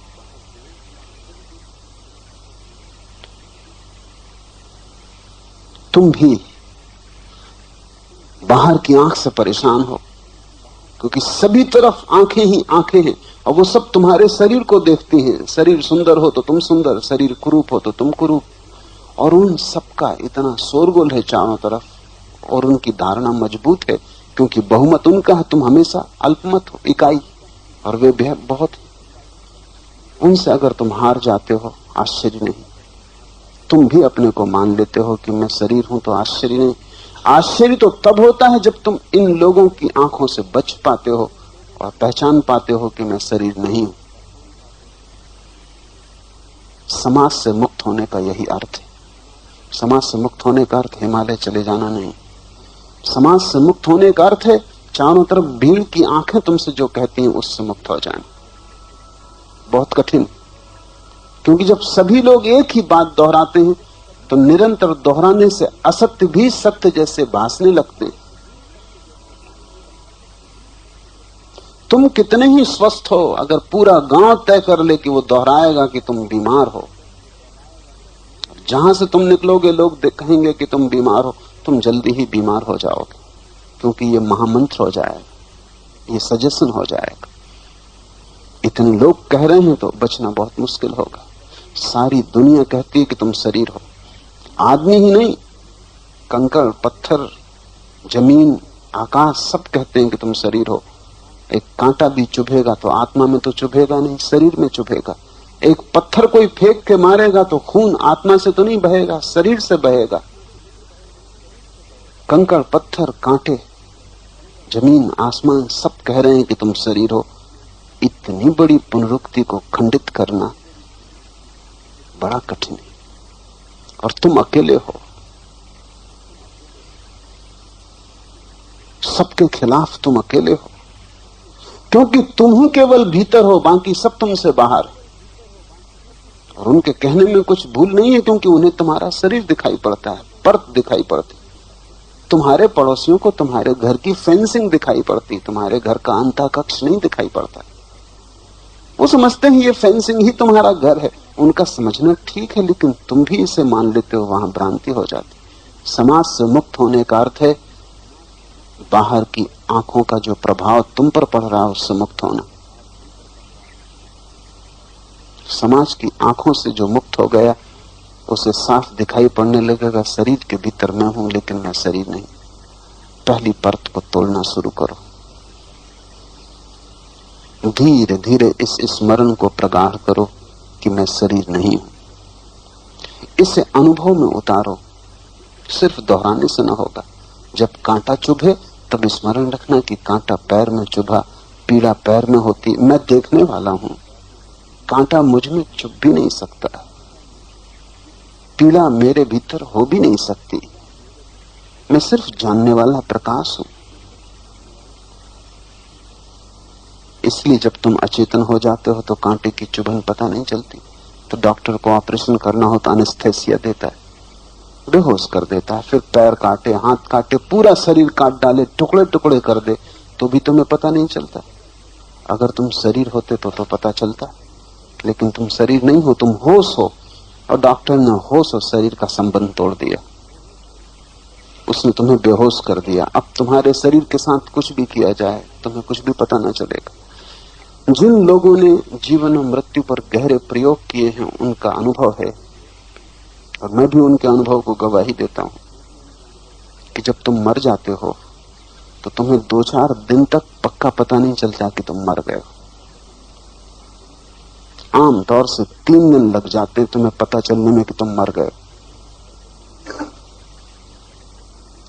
तुम भी बाहर की आंख से परेशान हो, क्योंकि सभी तरफ आंखें ही आंखें हैं, और वो सब तुम्हारे शरीर को देखती हैं। शरीर सुंदर हो तो तुम सुंदर, शरीर कुरूप हो तो तुम कुरूप। और उन सबका इतना शोरगुल है चारों तरफ, और उनकी धारणा मजबूत है क्योंकि बहुमत उनका है। तुम हमेशा अल्पमत हो, इकाई, और वे भी बहुत। उनसे अगर तुम हार जाते हो, आश्चर्य नहीं। तुम भी अपने को मान लेते हो कि मैं शरीर हूं, तो आश्चर्य नहीं। आश्चर्य तो तब होता है जब तुम इन लोगों की आंखों से बच पाते हो और पहचान पाते हो कि मैं शरीर नहीं हूं। समाज से मुक्त होने का यही अर्थ है। समाज से मुक्त होने का अर्थ हिमालय चले जाना नहीं। समाज से मुक्त होने का अर्थ है चारों तरफ भीड़ की आंखें तुमसे जो कहती हैं उससे मुक्त हो जाना। बहुत कठिन, क्योंकि जब सभी लोग एक ही बात दोहराते हैं तो निरंतर दोहराने से असत्य भी सत्य जैसे भासने लगते हैं। तुम कितने ही स्वस्थ हो, अगर पूरा गांव तय कर ले कि वो दोहराएगा कि तुम बीमार हो, जहां से तुम निकलोगे लोग कहेंगे कि तुम बीमार हो, तुम जल्दी ही बीमार हो जाओगे, क्योंकि ये महामंत्र हो जाएगा, ये सजेशन हो जाएगा। इतने लोग कह रहे हैं तो बचना बहुत मुश्किल होगा। सारी दुनिया कहती है कि तुम शरीर हो, आदमी ही नहीं, कंकड़ पत्थर जमीन आकाश सब कहते हैं कि तुम शरीर हो। एक कांटा भी चुभेगा तो आत्मा में तो चुभेगा नहीं, शरीर में चुभेगा। एक पत्थर कोई फेंक के मारेगा तो खून आत्मा से तो नहीं बहेगा, शरीर से बहेगा। कंकड़ पत्थर कांटे जमीन आसमान सब कह रहे हैं कि तुम शरीर हो। इतनी बड़ी पुनरुक्ति को खंडित करना बड़ा कठिन है, और तुम अकेले हो, सबके खिलाफ तुम अकेले हो, क्योंकि तुम ही केवल भीतर हो, बाकी सब तुमसे बाहर। और उनके कहने में कुछ भूल नहीं है, क्योंकि उन्हें तुम्हारा शरीर दिखाई पड़ता है, परत दिखाई पड़ती। तुम्हारे पड़ोसियों को तुम्हारे घर की फेंसिंग दिखाई पड़ती, तुम्हारे घर का अंतः कक्ष नहीं दिखाई पड़ता। वो समझते हैं ये फेंसिंग ही तुम्हारा घर है। उनका समझना ठीक है, लेकिन तुम भी इसे मान लेते हो, वहां भ्रांति हो जाती। समाज से मुक्त होने का अर्थ है बाहर की आंखों का जो प्रभाव तुम पर पड़ रहा है उससे मुक्त होना। समाज की आंखों से जो मुक्त हो गया उसे साफ दिखाई पड़ने लगेगा, शरीर के भीतर मैं हूं लेकिन मैं शरीर नहीं। पहली परत को तोड़ना शुरू करो, धीरे धीरे इस स्मरण को प्रगाढ़ करो कि मैं शरीर नहीं हूं। इसे अनुभव में उतारो, सिर्फ दोहराने से न होगा। जब कांटा चुभे तब स्मरण रखना कि कांटा पैर में चुभा, पीड़ा पैर में होती, मैं देखने वाला हूं, कांटा मुझ में चुभ भी नहीं सकता, पीड़ा मेरे भीतर हो भी नहीं सकती, मैं सिर्फ जानने वाला प्रकाश हूं। इसलिए जब तुम अचेतन हो जाते हो तो कांटे की चुभन पता नहीं चलती। तो डॉक्टर को ऑपरेशन करना हो तो एनेस्थेसिया देता है, बेहोश कर देता है, फिर पैर काटे, हाथ काटे, पूरा शरीर काट डाले, टुकड़े टुकड़े कर दे, तो भी तुम्हें पता नहीं चलता। अगर तुम शरीर होते तो पता चलता, लेकिन तुम शरीर नहीं हो, तुम होश हो। और डॉक्टर ने होश और शरीर का संबंध तोड़ दिया, उसने तुम्हें बेहोश कर दिया। अब तुम्हारे शरीर के साथ कुछ भी किया जाए तुम्हें कुछ भी पता न चलेगा। जिन लोगों ने जीवन और मृत्यु पर गहरे प्रयोग किए हैं उनका अनुभव है, और मैं भी उनके अनुभव को गवाही देता हूं, कि जब तुम मर जाते हो तो तुम्हें 2-4 दिन तक पक्का पता नहीं चलता कि तुम मर गए हो। आमतौर से 3 दिन लग जाते हैं तुम्हें पता चलने में कि तुम मर गए,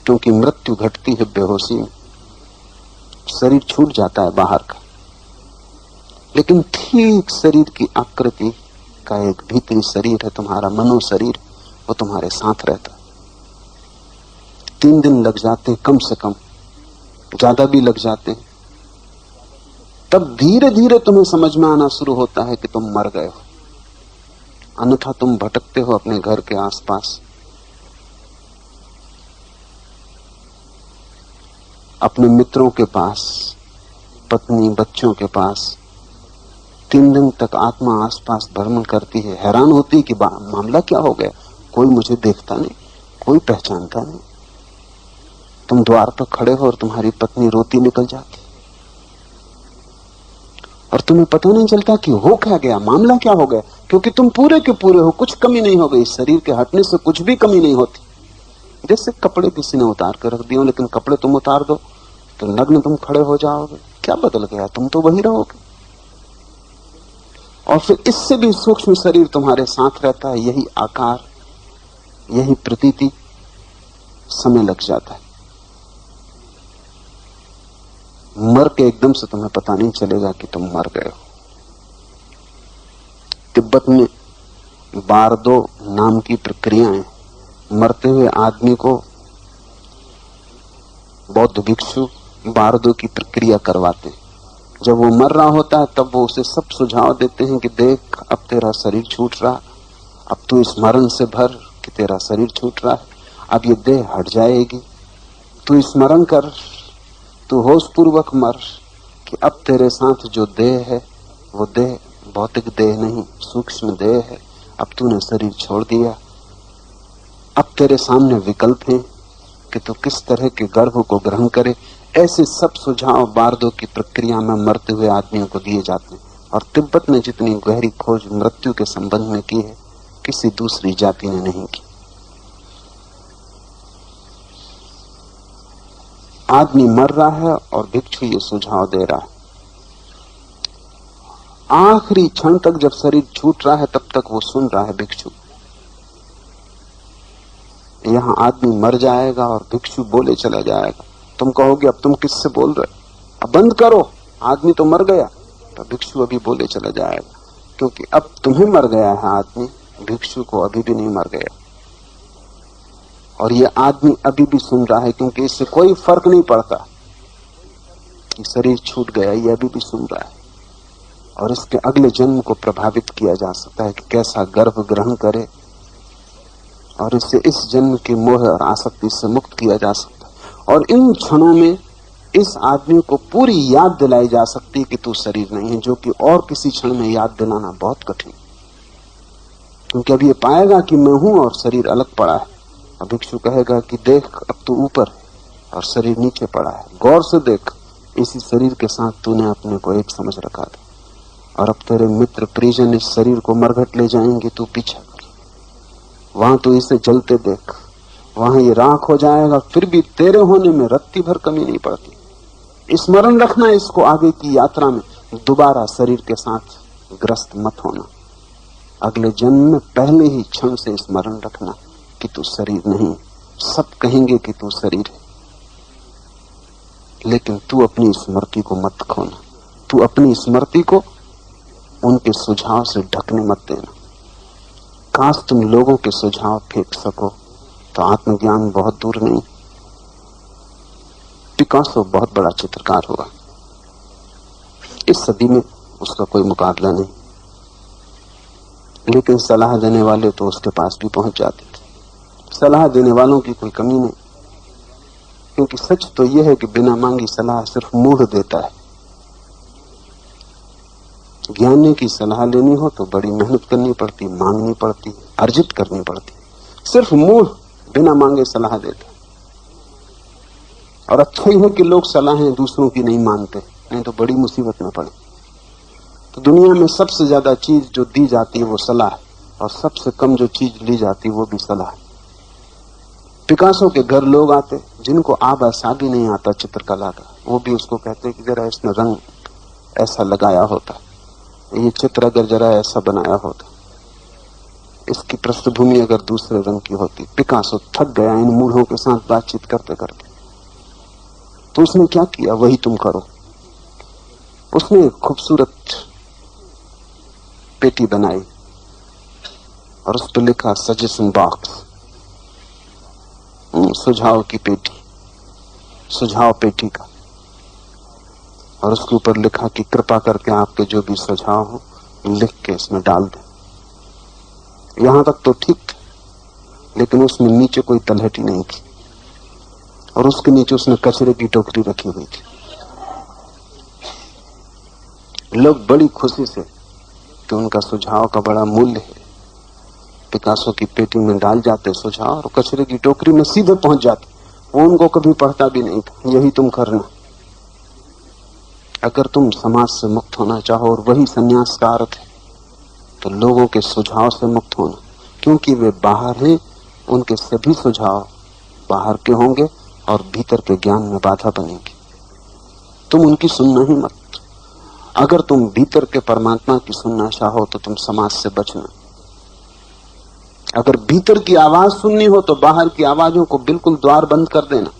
क्योंकि मृत्यु घटती है बेहोशी में, शरीर छूट जाता है बाहर का। लेकिन ठीक शरीर की आकृति का एक भीतरी शरीर है, तुम्हारा मनो शरीर, वो तुम्हारे साथ रहता है। 3 दिन लग जाते हैं कम से कम, ज्यादा भी लग जाते हैं। तब धीरे धीरे तुम्हें समझ में आना शुरू होता है कि तुम मर गए हो, अन्यथा तुम भटकते हो अपने घर के आसपास, अपने मित्रों के पास, पत्नी बच्चों के पास। 3 दिन तक आत्मा आसपास भ्रमण करती है, हैरान होती है कि मामला क्या हो गया, कोई मुझे देखता नहीं, कोई पहचानता नहीं। तुम द्वार पर खड़े हो और तुम्हारी पत्नी रोती निकल जाती, और तुम्हें पता नहीं चलता कि हो क्या गया, मामला क्या हो गया, क्योंकि तुम पूरे के पूरे हो, कुछ कमी नहीं हो गई। शरीर के हटने से कुछ भी कमी नहीं होती। जैसे कपड़े किसी ने उतार कर रख दिए, लेकिन कपड़े तुम उतार दो तो नग्न तुम खड़े हो जाओगे, क्या बदल गया, तुम तो वही रहोगे। और फिर इससे भी सूक्ष्म शरीर तुम्हारे साथ रहता है, यही आकार, यही प्रतीति, समय लग जाता है। मर के एकदम से तुम्हें पता नहीं चलेगा कि तुम मर गए हो। तिब्बत में बारदो नाम की प्रक्रियाएं, मरते हुए आदमी को बौद्ध भिक्षु बारदो की प्रक्रिया करवाते हैं। जब वो मर रहा होता है तब वो उसे सब सुझाव देते हैं कि देख, अब तेरा शरीर छूट रहा, अब तू स्मरण से भर कि तेरा शरीर छूट रहा है, अब ये देह हट जाएगी, तू स्मरण कर, तू होश पूर्वक मर कि अब तेरे साथ जो देह है वो देह भौतिक देह नहीं, सूक्ष्म देह है। अब तूने शरीर छोड़ दिया, अब तेरे सामने विकल्प हैं कि तू किस तरह के गर्भ को ग्रहण करे। ऐसे सब सुझाव बारदो की प्रक्रिया में मरते हुए आदमियों को दिए जाते हैं। और तिब्बत ने जितनी गहरी खोज मृत्यु के संबंध में की है, किसी दूसरी जाति ने नहीं की। आदमी मर रहा है और भिक्षु ये सुझाव दे रहा है। आखिरी क्षण तक जब शरीर छूट रहा है तब तक वो सुन रहा है भिक्षु। यहां आदमी मर जाएगा और भिक्षु बोले चला जाएगा। तुम कहोगे अब तुम किससे बोल रहे, अब बंद करो, आदमी तो मर गया। तो भिक्षु अभी बोले चला जाएगा, क्योंकि अब तुम्हें मर गया है आदमी, भिक्षु को अभी भी नहीं मर गया। और ये आदमी अभी भी सुन रहा है, क्योंकि इससे कोई फर्क नहीं पड़ता कि शरीर छूट गया, ये अभी भी सुन रहा है। और इसके अगले जन्म को प्रभावित किया जा सकता है कि कैसा गर्भ ग्रहण करे, और इससे इस जन्म की मोह और आसक्ति से मुक्त किया जा सकता है। और इन क्षणों में इस आदमी को पूरी याद दिलाई जा सकती है कि तू शरीर नहीं है, जो कि और किसी क्षण में याद दिलाना बहुत कठिन, क्योंकि अब ये पाएगा कि मैं हूं और शरीर अलग पड़ा है। अब भिक्षु कहेगा कि देख अब तू ऊपर है और शरीर नीचे पड़ा है, गौर से देख, इसी शरीर के साथ तूने अपने को एक समझ रखा था, और अब तेरे मित्र परिजन इस शरीर को मरघट ले जाएंगे, तू पीछा कर, वहां तू इसे जलते देख, वहां ये राख हो जाएगा, फिर भी तेरे होने में रत्ती भर कमी नहीं पड़ती। स्मरण रखना इसको, आगे की यात्रा में दोबारा शरीर के साथ ग्रस्त मत होना। अगले जन्म में पहले ही क्षण से स्मरण रखना कि तू शरीर नहीं। सब कहेंगे कि तू शरीर है, लेकिन तू अपनी स्मृति को मत खोना। तू अपनी स्मृति को उनके सुझाव से ढकने मत देना। काश तुम लोगों के सुझाव फेंक सको तो आत्मज्ञान बहुत दूर नहीं। पिकासो बहुत बड़ा चित्रकार हुआ, इस सदी में उसका कोई मुकाबला नहीं, लेकिन सलाह देने वाले तो उसके पास भी पहुंच जाते थे। सलाह देने वालों की कोई कमी नहीं, क्योंकि सच तो यह है कि बिना मांगी सलाह सिर्फ मूढ़ देता है। ज्ञानी की सलाह लेनी हो तो बड़ी मेहनत करनी पड़ती, मांगनी पड़ती, अर्जित करनी पड़ती। सिर्फ मूढ़ बिना मांगे सलाह देता। और अच्छा ही है कि लोग सलाहें दूसरों की नहीं मानते, नहीं तो बड़ी मुसीबत में पड़े। तो दुनिया में सबसे ज्यादा चीज जो दी जाती है वो सलाह, और सबसे कम जो चीज ली जाती है वो भी सलाह। पिकासो के घर लोग आते जिनको आबा साबी नहीं आता चित्रकला का, वो भी उसको कहते कि जरा इसमें रंग ऐसा लगाया होता, ये चित्र अगर जरा ऐसा बनाया होता, इसकी पृष्ठभूमि अगर दूसरे रंग की होती। पिकासो थक गया इन मूढ़ों के साथ बातचीत करते करते, तो उसने क्या किया वही तुम करो। उसने एक खूबसूरत पेटी बनाई और उस पर लिखा सजेशन बॉक्स, सुझाव की पेटी, सुझाव पेटी का। और उसके ऊपर लिखा कि कृपा करके आपके जो भी सुझाव हो लिख के इसमें डाल दें। यहां तक तो ठीक था, लेकिन उसमें नीचे कोई तलहटी नहीं थी, और उसके नीचे उसने कचरे की टोकरी रखी हुई थी। लोग बड़ी खुशी से कि उनका सुझाव का बड़ा मूल्य है, पिकासो की पेटी में डाल जाते सुझाव और कचरे की टोकरी में सीधे पहुंच जाते। वो उनको कभी पढ़ता भी नहीं था। यही तुम करना अगर तुम समाज से मुक्त होना चाहो, और वही संन्यास का अर्थ है, तो लोगों के सुझाव से मुक्त होना, क्योंकि वे बाहर हैं, उनके सभी सुझाव बाहर के होंगे और भीतर के ज्ञान में बाधा बनेगी। तुम उनकी सुनना ही मत। अगर तुम भीतर के परमात्मा की सुनना चाहो तो तुम समाज से बचना। अगर भीतर की आवाज सुननी हो तो बाहर की आवाजों को बिल्कुल द्वार बंद कर देना,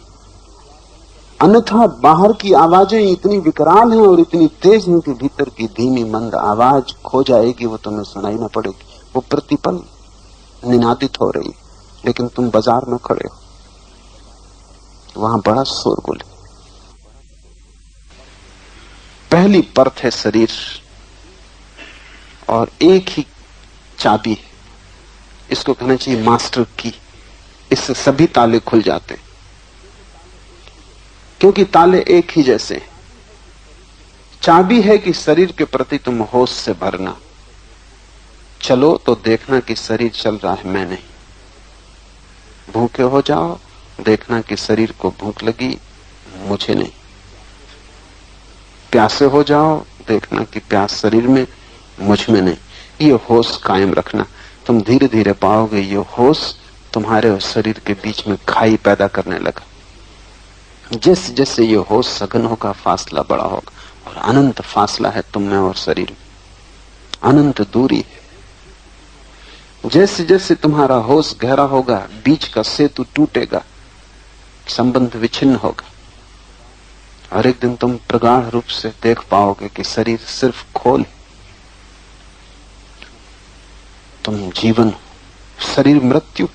अन्यथा बाहर की आवाजें इतनी विकराल हैं और इतनी तेज हैं कि भीतर की धीमी मंद आवाज खो जाएगी, वो तुम्हें सुनाई ना पड़ेगी। वो प्रतिपल निनादित हो रही, लेकिन तुम बाजार में खड़े हो, वहां बड़ा शोरगुल है। पहली परत है शरीर, और एक ही चाबी है, इसको कहना चाहिए मास्टर की। इससे सभी ताले खुल जाते हैं, क्योंकि ताले एक ही जैसे हैं। चाबी है कि शरीर के प्रति तुम होश से भरना। चलो तो देखना कि शरीर चल रहा है, मैं नहीं। भूखे हो जाओ, देखना कि शरीर को भूख लगी, मुझे नहीं। प्यासे हो जाओ, देखना कि प्यास शरीर में, मुझ में नहीं। ये होश कायम रखना। तुम धीरे धीरे पाओगे ये होश तुम्हारे और शरीर के बीच में खाई पैदा करने लगा। जैसे जैसे ये होश सघन होगा, फासला बड़ा होगा, और अनंत फासला है तुम में और शरीर में, अनंत दूरी है। जैसे जैसे तुम्हारा होश गहरा होगा, बीच का सेतु टूटेगा, संबंध विच्छिन्न होगा, और एक दिन तुम प्रगाढ़ रूप से देख पाओगे कि शरीर सिर्फ खोल है, तुम जीवन हो, शरीर मृत्यु है,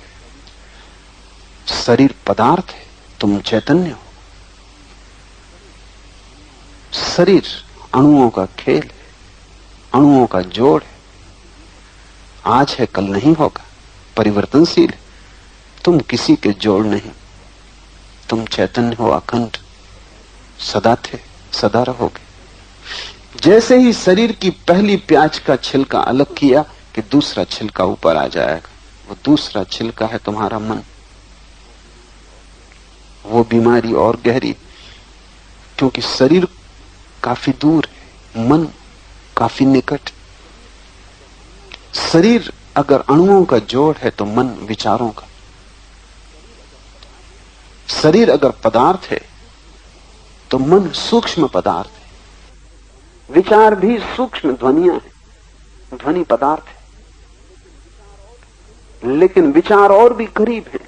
शरीर पदार्थ है, तुम चैतन्य हो। शरीर अणुओं का खेल है, अणुओं का जोड़ है, आज है कल नहीं होगा, परिवर्तनशील है। तुम किसी के जोड़ नहीं, तुम चैतन्य हो, अखंड, सदा थे, सदा रहोगे। जैसे ही शरीर की पहली प्याज का छिलका अलग किया कि दूसरा छिलका ऊपर आ जाएगा। वो दूसरा छिलका है तुम्हारा मन। वो बीमारी और गहरी, क्योंकि शरीर काफी दूर है, मन काफी निकट। शरीर अगर अणुओं का जोड़ है तो मन विचारों का। शरीर अगर पदार्थ है तो मन सूक्ष्म पदार्थ है। विचार भी सूक्ष्म ध्वनियां हैं, ध्वनि पदार्थ है, लेकिन विचार और भी करीब है।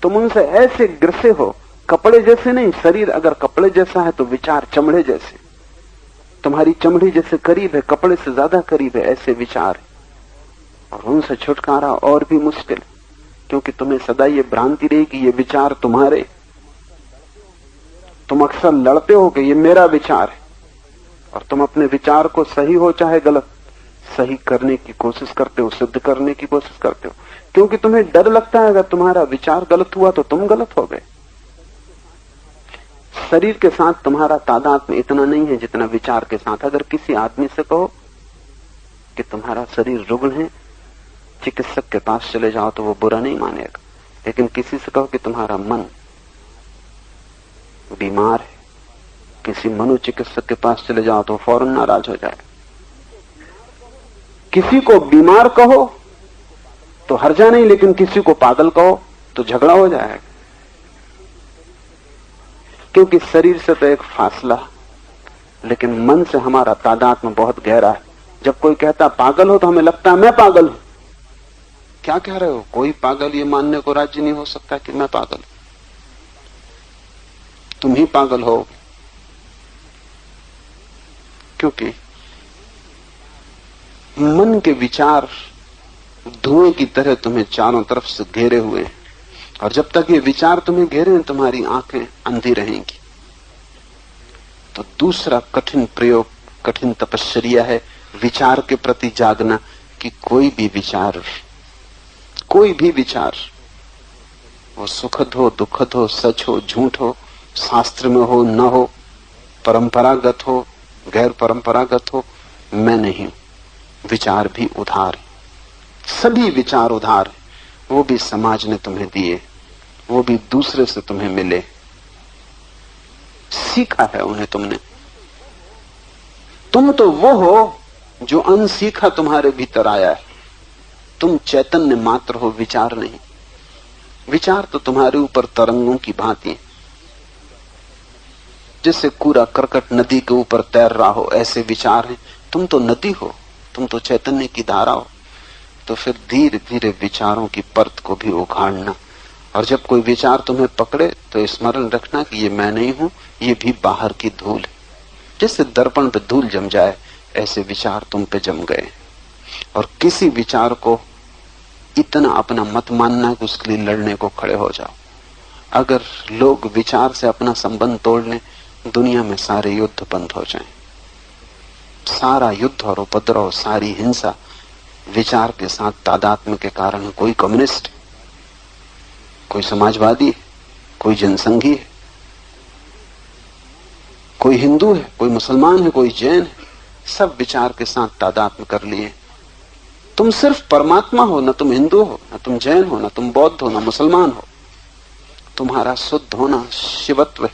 तुम उनसे ऐसे ग्रसे हो, कपड़े जैसे नहीं। शरीर अगर कपड़े जैसा है तो विचार चमड़े जैसे। तुम्हारी चमड़ी जैसे करीब है, कपड़े से ज्यादा करीब है, ऐसे विचार है। और उनसे छुटकारा और भी मुश्किल, क्योंकि तुम्हें सदा ये भ्रांति रही कि ये विचार तुम्हारे। तुम अक्सर लड़ते हो कि ये मेरा विचार है, और तुम अपने विचार को सही हो चाहे गलत, सही करने की कोशिश करते हो, सिद्ध करने की कोशिश करते हो, क्योंकि तुम्हें डर लगता है अगर तुम्हारा विचार गलत हुआ तो तुम गलत हो गए। शरीर के साथ तुम्हारा तादात्म्य इतना नहीं है जितना विचार के साथ। अगर किसी आदमी से कहो कि तुम्हारा शरीर रुग्ण है, चिकित्सक के पास चले जाओ तो वो बुरा नहीं मानेगा, लेकिन किसी से कहो कि तुम्हारा मन बीमार है, किसी मनोचिकित्सक के पास चले जाओ तो फौरन नाराज हो जाएगा। किसी को बीमार कहो तो हर्जा नहीं, लेकिन किसी को पागल कहो तो झगड़ा हो जाएगा। क्योंकि शरीर से तो एक फासला, लेकिन मन से हमारा तादात्म्य बहुत गहरा है। जब कोई कहता पागल हो तो हमें लगता है मैं पागल हूं। क्या कह रहे हो? कोई पागल ये मानने को राजी नहीं हो सकता कि मैं पागल हूं। तुम ही पागल हो, क्योंकि मन के विचार धुएं की तरह तुम्हें चारों तरफ से घेरे हुए हैं, और जब तक ये विचार तुम्हें घेरे हैं तुम्हारी आंखें अंधी रहेंगी। तो दूसरा कठिन प्रयोग, कठिन तपश्चर्या है विचार के प्रति जागना, कि कोई भी विचार वो सुखद हो, दुखद हो, सच हो, झूठ हो, शास्त्र में हो, न हो, परंपरागत हो, गैर परंपरागत हो, मैं नहीं। विचार भी उधार है, सभी विचार उधार है। वो भी समाज ने तुम्हें दिए, वो भी दूसरे से तुम्हें मिले, सीखा है उन्हें तुमने। तुम तो वो हो जो अनसीखा तुम्हारे भीतर आया है। तुम चैतन्य मात्र हो, विचार नहीं। विचार तो तुम्हारे ऊपर तरंगों की भांति है। जैसे कूड़ा करकट नदी के ऊपर तैर रहा हो, ऐसे विचार हैं। तुम तो नदी हो, तुम तो चैतन्य की धारा हो। तो फिर धीरे धीरे विचारों की परत को भी उखाड़ना, और जब कोई विचार तुम्हें पकड़े तो स्मरण रखना कि ये मैं नहीं हूं, ये भी बाहर की धूल है। जैसे दर्पण पे धूल जम जाए, ऐसे विचार तुम पे जम गए। और किसी विचार को इतना अपना मत मानना कि उसके लिए लड़ने को खड़े हो जाओ। अगर लोग विचार से अपना संबंध तोड़ लें, दुनिया में सारे युद्ध बंद हो जाएं। सारा युद्ध और उपद्रव, सारी हिंसा विचार के साथ तादात्म्य के कारण। कोई कम्युनिस्ट, कोई समाजवादी, कोई जनसंघी है, कोई हिंदू है, कोई मुसलमान है, कोई जैन है, सब विचार के साथ तादात्म्य कर लिए। तुम सिर्फ परमात्मा हो, न तुम हिंदू हो, न तुम जैन हो, न तुम बौद्ध हो, न मुसलमान हो। तुम्हारा शुद्ध होना शिवत्व है,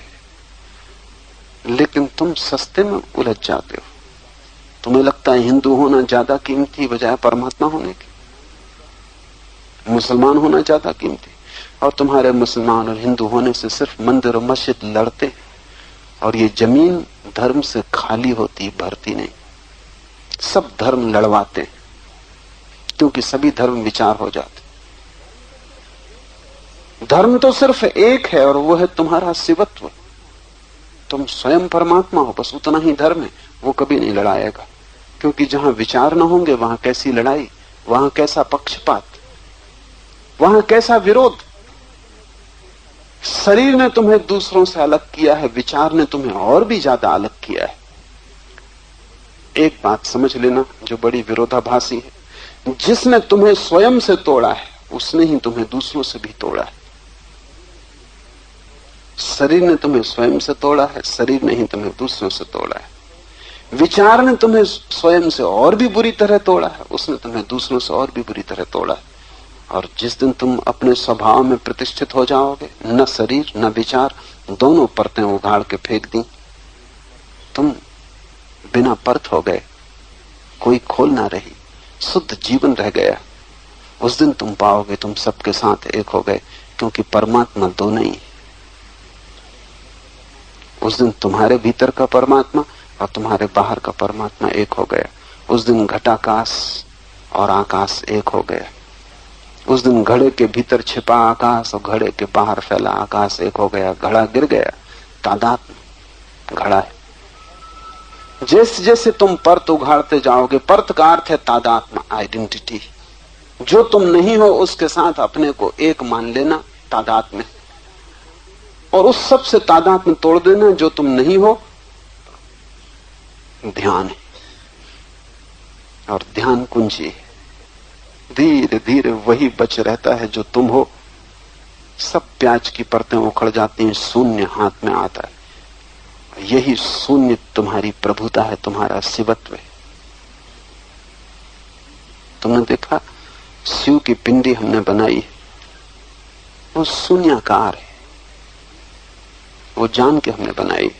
लेकिन तुम सस्ते में उलझ जाते हो। तुम्हें लगता है हिंदू होना ज्यादा कीमती बजाय परमात्मा होने की, मुसलमान होना ज्यादा कीमती। और तुम्हारे मुसलमान और हिंदू होने से सिर्फ मंदिर और मस्जिद लड़ते, और ये जमीन धर्म से खाली होती, भरती नहीं। सब धर्म लड़वाते, क्योंकि सभी धर्म विचार हो जाते। धर्म तो सिर्फ एक है, और वो है तुम्हारा शिवत्व। तुम स्वयं परमात्मा हो, बस उतना ही धर्म है। वो कभी नहीं लड़ाएगा, क्योंकि जहां विचार न होंगे वहां कैसी लड़ाई, वहां कैसा पक्षपात, वहां कैसा विरोध। शरीर ने तुम्हें दूसरों से अलग किया है, विचार ने तुम्हें और भी ज्यादा अलग किया है। एक बात समझ लेना जो बड़ी विरोधाभासी है, जिसने तुम्हें स्वयं से तोड़ा है उसने ही तुम्हें दूसरों से भी तोड़ा है। शरीर ने तुम्हें स्वयं से तोड़ा है, शरीर ने ही तुम्हें दूसरों से तोड़ा है। विचार ने तुम्हें स्वयं से और भी बुरी तरह तोड़ा है, उसने तुम्हें दूसरों से और भी बुरी तरह तोड़ा है। और जिस दिन तुम अपने स्वभाव में प्रतिष्ठित हो जाओगे, न शरीर न विचार, दोनों परतें उगाड़ के फेंक दी, तुम बिना परत हो गए, कोई खोल ना रही, शुद्ध जीवन रह गया। उस दिन तुम पाओगे तुम सबके साथ एक हो गए, क्योंकि परमात्मा दो नहीं। उस दिन तुम्हारे भीतर का परमात्मा और तुम्हारे बाहर का परमात्मा एक हो गया। उस दिन घटाकाश और आकाश एक हो गया। उस दिन घड़े के भीतर छिपा आकाश और घड़े के बाहर फैला आकाश एक हो गया। घड़ा गिर गया, तादात्म्य घड़ा है। जैसे जैसे तुम परत उघाड़ते जाओगे, परत का अर्थ है तादात्म्य, आइडेंटिटी। जो तुम नहीं हो उसके साथ अपने को एक मान लेना, तादात्म्य। और उस सब से तादात्म्य तोड़ देना जो तुम नहीं हो, ध्यान है। और ध्यान कुंजी है। धीरे धीरे वही बच रहता है जो तुम हो। सब प्याज की परतें उखड़ जाती हैं, शून्य हाथ में आता है। यही शून्य तुम्हारी प्रभुता है, तुम्हारा शिवत्व है। तुमने देखा शिव की पिंडी हमने बनाई है, वो शून्याकार है, वो जान के हमने बनाई।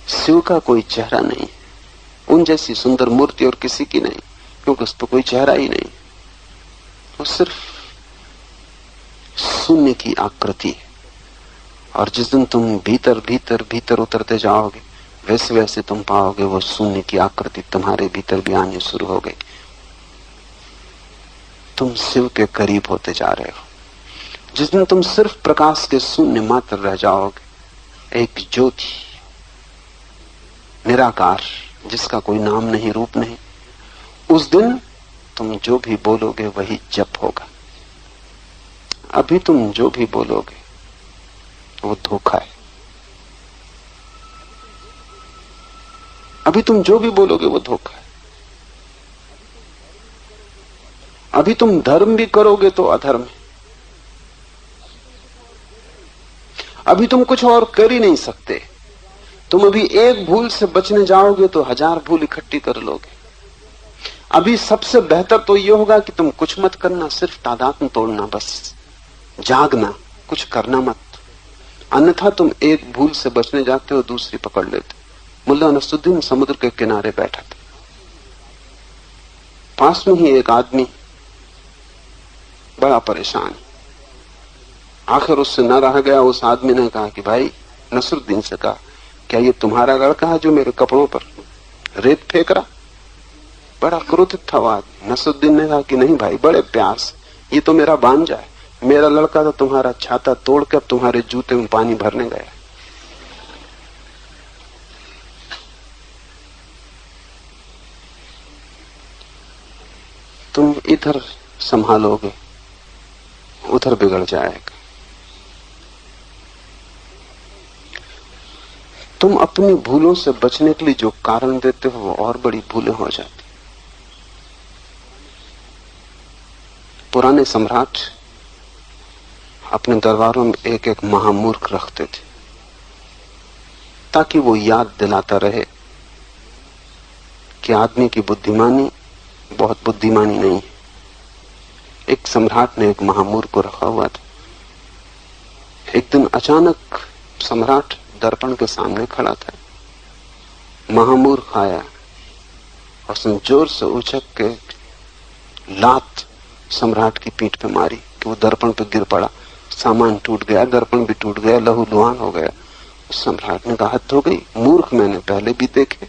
शिव का कोई चेहरा नहीं, उन जैसी सुंदर मूर्ति और किसी की नहीं, क्योंकि उस पर कोई चेहरा ही नहीं। वो सिर्फ शून्य की आकृति है। और जिस दिन तुम भीतर भीतर भीतर उतरते जाओगे, वैसे वैसे तुम पाओगे वो शून्य की आकृति तुम्हारे भीतर भी आनी शुरू हो गई। तुम शिव के करीब होते जा रहे हो। जिस दिन तुम सिर्फ प्रकाश के शून्य मात्र रह जाओगे, एक ज्योति, निराकार, जिसका कोई नाम नहीं, रूप नहीं, उस दिन तुम जो भी बोलोगे वही जप होगा। अभी तुम जो भी बोलोगे वो धोखा है। अभी तुम जो भी बोलोगे वो धोखा है। अभी तुम धर्म भी करोगे तो अधर्म है। अभी तुम कुछ और कर ही नहीं सकते। तुम अभी एक भूल से बचने जाओगे तो 1000 भूल इकट्ठी कर लोगे। अभी सबसे बेहतर तो यह होगा कि तुम कुछ मत करना, सिर्फ तादात्म्य तोड़ना, बस जागना, कुछ करना मत। अन्यथा तुम एक भूल से बचने जाते हो, दूसरी पकड़ लेते। मुल्ला नसरुद्दीन समुद्र के किनारे बैठा था। पास में ही एक आदमी बड़ा परेशान। आखिर उससे न रहा गया। उस आदमी ने कहा कि भाई, नसरुद्दीन से कहा, क्या ये तुम्हारा लड़का है जो मेरे कपड़ों पर रेत फेंक रहा? बड़ा क्रोधित था वो आदमी। नसरुद्दीन ने कहा कि नहीं भाई, बड़े प्यार से, ये तो मेरा भांजा है। मेरा लड़का तो तुम्हारा छाता तोड़ के अब तुम्हारे जूते में पानी भरने गया। तुम इधर संभालोगे, उधर बिगड़ जाएगा। तुम अपनी भूलों से बचने के लिए जो कारण देते हो वो और बड़ी भूलें हो जाती। पुराने सम्राट अपने दरबारों में एक एक महामूर्ख रखते थे। ताकि वो याद दिलाता रहे कि आदमी की बुद्धिमानी बहुत बुद्धिमानी नहीं है। एक सम्राट ने एक महामूर्ख को रखा हुआ था। एक दिन अचानक सम्राट दर्पण के सामने खड़ा था। महामूर्ख आया, उसने जोर से उछक के लात सम्राट की पीठ पे मारी कि वो दर्पण पे गिर पड़ा। सामान टूट गया, दर्पण भी टूट गया, लहू लुहान हो गया। सम्राट ने कहा, हद हो गई, मूर्ख मैंने पहले भी देखे,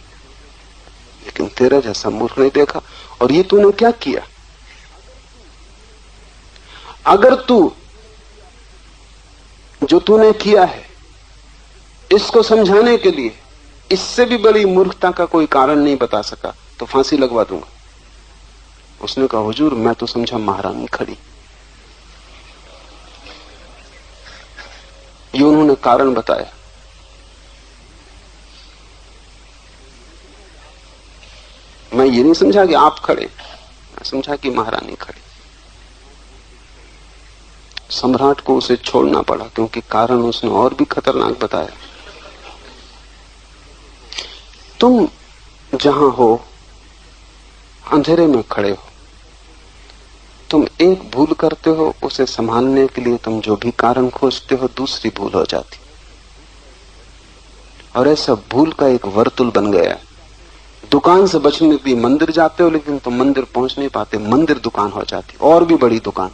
लेकिन तेरा जैसा मूर्ख नहीं देखा। और ये तूने क्या किया? अगर तू जो तूने किया है इसको समझाने के लिए इससे भी बड़ी मूर्खता का कोई कारण नहीं बता सका तो फांसी लगवा दूंगा। उसने कहा, हुजूर मैं तो समझा महारानी खड़ी। ये उन्होंने कारण बताया। मैं ये नहीं समझा कि आप खड़े, मैं समझा कि महारानी खड़ी। सम्राट को उसे छोड़ना पड़ा क्योंकि कारण उसने और भी खतरनाक बताया। तुम जहां हो अंधेरे में खड़े हो, तुम एक भूल करते हो, उसे संभालने के लिए तुम जो भी कारण खोजते हो दूसरी भूल हो जाती। और ऐसा भूल का एक वर्तुल बन गया है। दुकान से बचने के लिए मंदिर जाते हो लेकिन तुम मंदिर पहुंच नहीं पाते, मंदिर दुकान हो जाती, और भी बड़ी दुकान।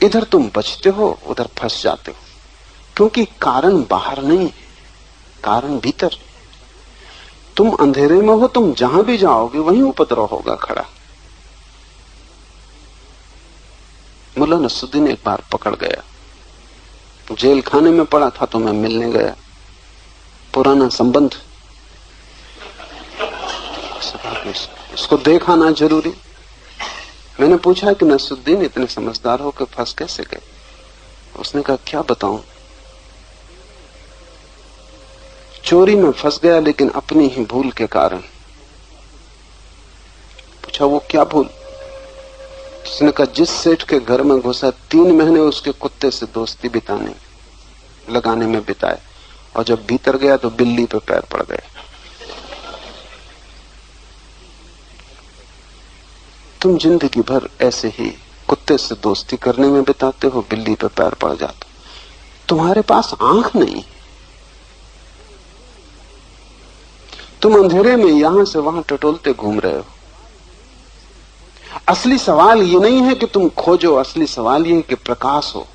इधर तुम बचते हो, उधर फंस जाते हो, क्योंकि कारण बाहर नहीं है, कारण भीतर। तुम अंधेरे में हो, तुम जहां भी जाओगे वहीं उपद्रव होगा खड़ा। मुल्ला नसरुद्दीन एक बार पकड़ गया, जेल खाने में पड़ा था तो मैं मिलने गया, पुराना संबंध, इसको देखाना जरूरी। मैंने पूछा कि नसरुद्दीन इतने समझदार हो कि फंस कैसे गए? उसने कहा, क्या बताऊं, चोरी में फंस गया लेकिन अपनी ही भूल के कारण। पूछा, वो क्या भूल? उसने कहा, जिस सेठ के घर में घुसा 3 महीने उसके कुत्ते से दोस्ती लगाने में बिताए, और जब भीतर गया तो बिल्ली पे पैर पड़ गए। तुम जिंदगी भर ऐसे ही कुत्ते से दोस्ती करने में बिताते हो, बिल्ली पे पैर पड़ जाता। तुम्हारे पास आंख नहीं, तुम अंधेरे में यहां से वहां टटोलते घूम रहे हो। असली सवाल ये नहीं है कि तुम खोजो, असली सवाल ये है कि प्रकाश हो।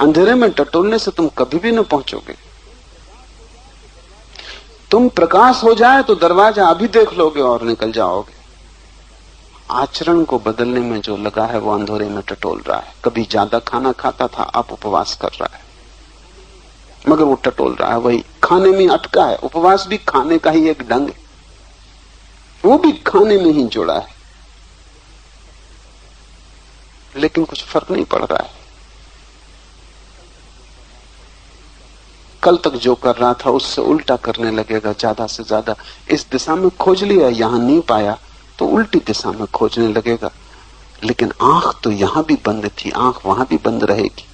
अंधेरे में टटोलने से तुम कभी भी न पहुंचोगे। तुम प्रकाश हो जाए तो दरवाजा अभी देख लोगे और निकल जाओगे। आचरण को बदलने में जो लगा है वो अंधेरे में टटोल रहा है। कभी ज्यादा खाना खाता था, अब उपवास कर रहा है, मगर वो टटोल रहा है, वही खाने में अटका है। उपवास भी खाने का ही एक ढंग है, वो भी खाने में ही जुड़ा है, लेकिन कुछ फर्क नहीं पड़ रहा है। कल तक जो कर रहा था उससे उल्टा करने लगेगा ज्यादा से ज्यादा। इस दिशा में खोज लिया, यहां नहीं पाया तो उल्टी दिशा में खोजने लगेगा। लेकिन आंख तो यहां भी बंद थी, आंख वहां भी बंद रहेगी।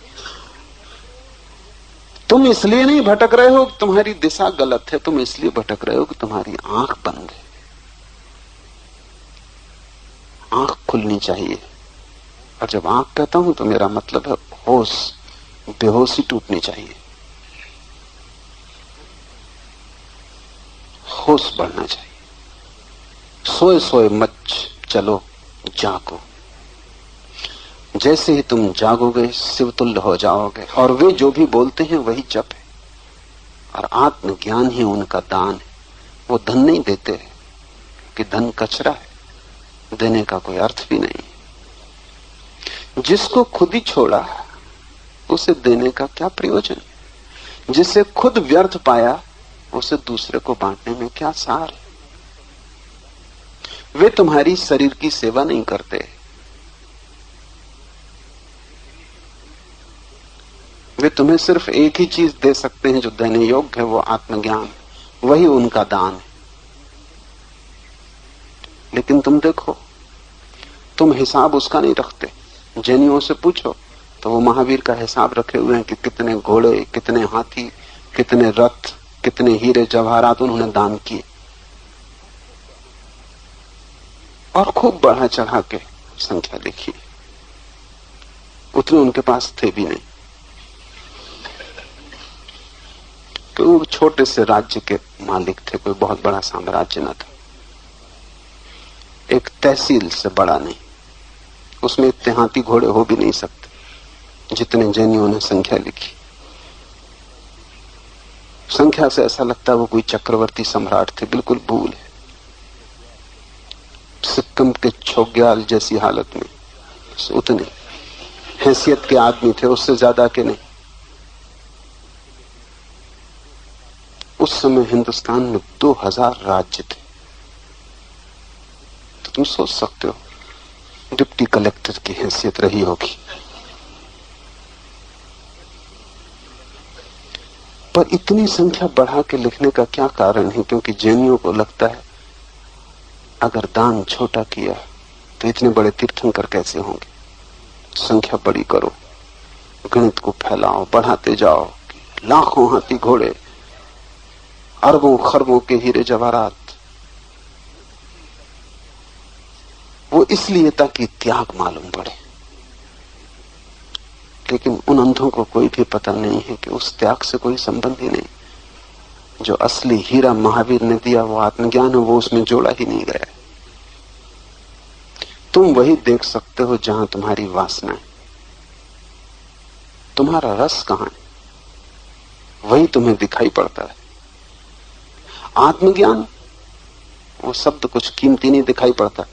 तुम इसलिए नहीं भटक रहे हो कि तुम्हारी दिशा गलत है, तुम इसलिए भटक रहे हो कि तुम्हारी आंख बंद है। आंख खुलनी चाहिए। और जब आंख कहता हूं तो मेरा मतलब है होश, बेहोशी टूटनी चाहिए, होश बढ़ना चाहिए। सोए सोए मत चलो, जागो। जैसे ही तुम जागोगे शिवतुल्य हो जाओगे। और वे जो भी बोलते हैं वही जप है, और आत्मज्ञान ही उनका दान है। वो धन नहीं देते कि धन कचरा है, देने का कोई अर्थ भी नहीं। जिसको खुद ही छोड़ा उसे देने का क्या प्रयोजन? जिसे खुद व्यर्थ पाया उसे दूसरे को बांटने में क्या सार है? वे तुम्हारी शरीर की सेवा नहीं करते, वे तुम्हें सिर्फ एक ही चीज दे सकते हैं जो देने योग्य है, वो आत्मज्ञान, वही उनका दान है। लेकिन तुम देखो, तुम हिसाब उसका नहीं रखते। जैनियों से पूछो तो वो महावीर का हिसाब रखे हुए हैं कि कितने घोड़े, कितने हाथी, कितने रथ, कितने हीरे जवाहरात उन्होंने दान किए, और खूब बढ़ा चढ़ा के संख्या लिखी। उतने उनके पास थे भी नहीं, कि वो छोटे से राज्य के मालिक थे, कोई बहुत बड़ा साम्राज्य न था, एक तहसील से बड़ा नहीं। उसमें इतने हाथी घोड़े हो भी नहीं सकते जितने जैनियों ने संख्या लिखी। संख्या से ऐसा लगता है वो कोई चक्रवर्ती सम्राट थे, बिल्कुल भूल है। सिक्किम के छोग्याल जैसी हालत में उतने हैसियत के आदमी थे, उससे ज्यादा के नहीं। उस समय हिंदुस्तान में 2000 राज्य थे। तो तुम सोच सकते हो डिप्टी कलेक्टर की हैसियत रही होगी। पर इतनी संख्या बढ़ा के लिखने का क्या कारण है? क्योंकि जैनियों को लगता है अगर दान छोटा किया तो इतने बड़े तीर्थंकर कैसे होंगे। संख्या बड़ी करो, गणित को फैलाओ, बढ़ाते जाओ, लाखों हाथी घोड़े, अरबों खरबों के हीरे जवाहरात। वो इसलिए ताकि त्याग मालूम पड़े। लेकिन उन अंधों को कोई भी पता नहीं है कि उस त्याग से कोई संबंध ही नहीं। जो असली हीरा महावीर ने दिया वो आत्मज्ञान है, वो उसमें जोड़ा ही नहीं गया। तुम वही देख सकते हो जहां तुम्हारी वासना है। तुम्हारा रस कहां है, वही तुम्हें दिखाई पड़ता है। आत्मज्ञान, वो शब्द कुछ कीमती नहीं दिखाई पड़ता।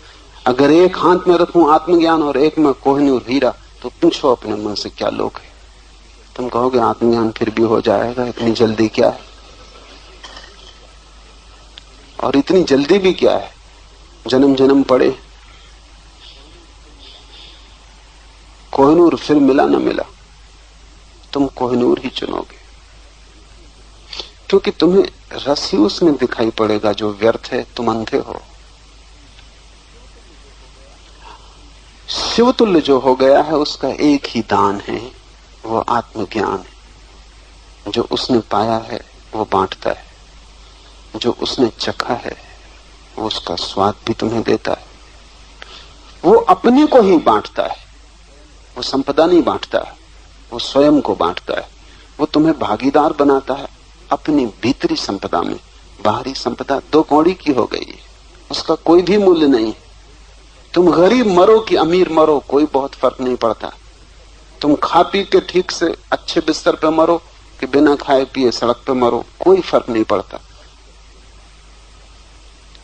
अगर एक हाथ में रखूं आत्मज्ञान और एक में कोहिनूर हीरा, तो पूछो अपने मन से क्या लोग है। तुम कहोगे आत्मज्ञान फिर भी हो जाएगा, इतनी जल्दी क्या है। और इतनी जल्दी भी क्या है, जन्म जन्म पड़े। कोहिनूर फिर मिला न मिला, तुम कोहिनूर ही चुनोगे, क्योंकि तुम्हें रस ही उसमें दिखाई पड़ेगा जो व्यर्थ है। तुम अंधे हो। शिवतुल्य जो हो गया है उसका एक ही दान है, वो आत्मज्ञान है। जो उसने पाया है वो बांटता है, जो उसने चखा है वो उसका स्वाद भी तुम्हें देता है। वो अपने को ही बांटता है, वो संपदा नहीं बांटता है, वो स्वयं को बांटता है। वो तुम्हें भागीदार बनाता है अपनी भीतरी संपदा में। बाहरी संपदा दो कौड़ी की हो गई है, उसका कोई भी मूल्य नहीं। तुम गरीब मरो कि अमीर मरो, कोई बहुत फर्क नहीं पड़ता। तुम खा पी के ठीक से अच्छे बिस्तर पे मरो कि बिना खाए पिए सड़क पे मरो, कोई फर्क नहीं पड़ता।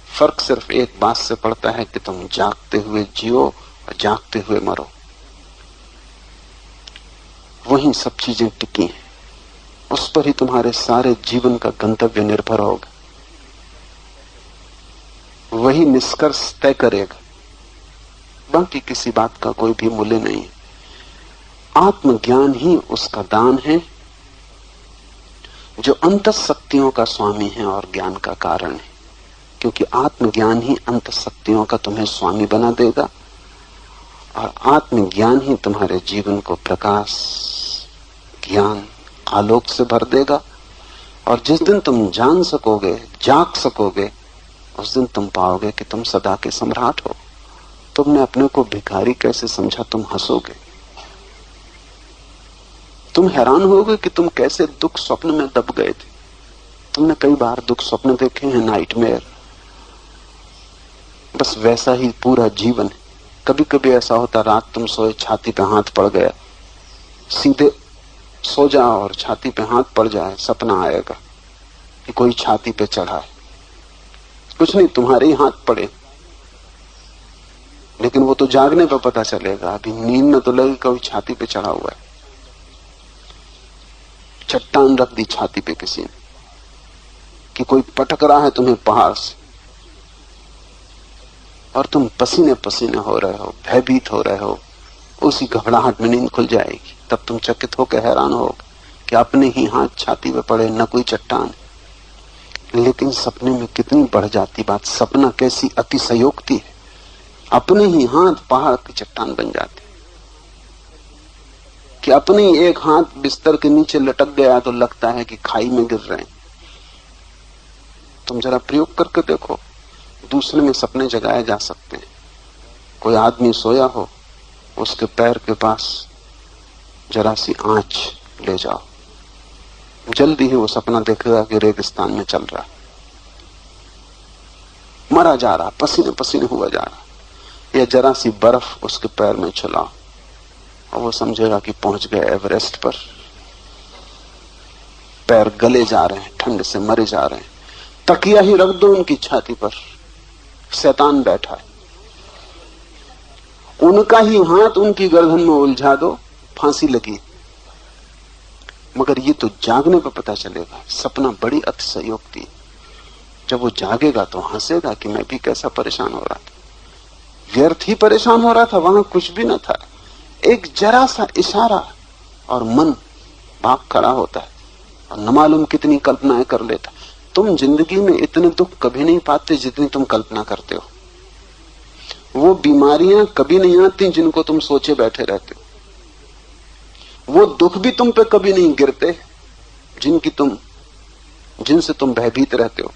फर्क सिर्फ एक बात से पड़ता है कि तुम जागते हुए जियो और जागते हुए मरो। वहीं सब चीजें टिकी हैं, उस पर ही तुम्हारे सारे जीवन का गंतव्य निर्भर होगा। वही निष्कर्ष तय करेगा, बाकी किसी बात का कोई भी मूल्य नहीं है। आत्मज्ञान ही उसका दान है जो अंतःशक्तियों का स्वामी है और ज्ञान का कारण है। क्योंकि आत्मज्ञान ही अंतःशक्तियों का तुम्हें स्वामी बना देगा और आत्मज्ञान ही तुम्हारे जीवन को प्रकाश, ज्ञान, आलोक से भर देगा। और जिस दिन तुम जान सकोगे, जाग सकोगे, उस दिन तुम पाओगे कि तुम सदा के सम्राट हो। तुमने अपने को भिखारी कैसे समझा, तुम हंसोगे। तुम हैरान होगे कि तुम कैसे दुख स्वप्न में दब गए थे। तुमने कई बार दुख स्वप्न देखे हैं, नाइटमेयर। बस वैसा ही पूरा जीवन है। कभी कभी ऐसा होता, रात तुम सोए, छाती पे हाथ पड़ गया, सीधे सो जाओ और छाती पे हाथ पड़ जाए, सपना आएगा कि कोई छाती पे चढ़ा है। कुछ नहीं, तुम्हारे ही हाथ पड़े, लेकिन वो तो जागने पर पता चलेगा। अभी नींद में तो लगे कोई छाती पे चढ़ा हुआ है। चट्टान रख दी छाती पे किसी ने, कि कोई पटक रहा है तुम्हें पहाड़ से, और तुम पसीने पसीने हो रहे हो, भयभीत हो रहे हो। उसी घबराहट में नींद खुल जाएगी। तब तुम चकित होकर हैरान हो कि अपने ही हाथ छाती पे पड़े, न कोई चट्टान। लेकिन सपने में कितनी बढ़ जाती बात। सपना कैसी अतिशयोक्ति है, अपने ही हाथ पहाड़ की चट्टान बन जाते। कि अपने ही एक हाथ बिस्तर के नीचे लटक गया तो लगता है कि खाई में गिर रहे हैं। तुम जरा प्रयोग करके देखो, दूसरे में सपने जगाए जा सकते हैं। कोई आदमी सोया हो, उसके पैर के पास जरा सी आंच ले जाओ, जल्दी ही वो सपना देखेगा कि रेगिस्तान में चल रहा, मरा जा रहा, पसीने पसीने हुआ जा रहा। या जरा सी बर्फ उसके पैर में छुलाओ और वो समझेगा कि पहुंच गए एवरेस्ट पर। पैर गले जा रहे हैं, ठंड से मरे जा रहे हैं। तकिया ही रख दो उनकी छाती पर, शैतान बैठा है, उनका ही हाथ उनकी गर्दन में उलझा दो, फांसी लगी। मगर ये तो जागने पर पता चलेगा। सपना बड़ी अतिशयोक्ति है। जब वो जागेगा तो हंसेगा कि मैं भी कैसा परेशान हो रहा था, व्यर्थ ही परेशान हो रहा था, वहां कुछ भी न था। एक जरा सा इशारा और मन भाग खड़ा होता है और न मालूम कितनी कल्पनाएं कर लेता। तुम जिंदगी में इतने दुख कभी नहीं पाते जितनी तुम कल्पना करते हो। वो बीमारियां कभी नहीं आती जिनको तुम सोचे बैठे रहते हो। वो दुख भी तुम पे कभी नहीं गिरते जिनसे तुम भयभीत रहते हो।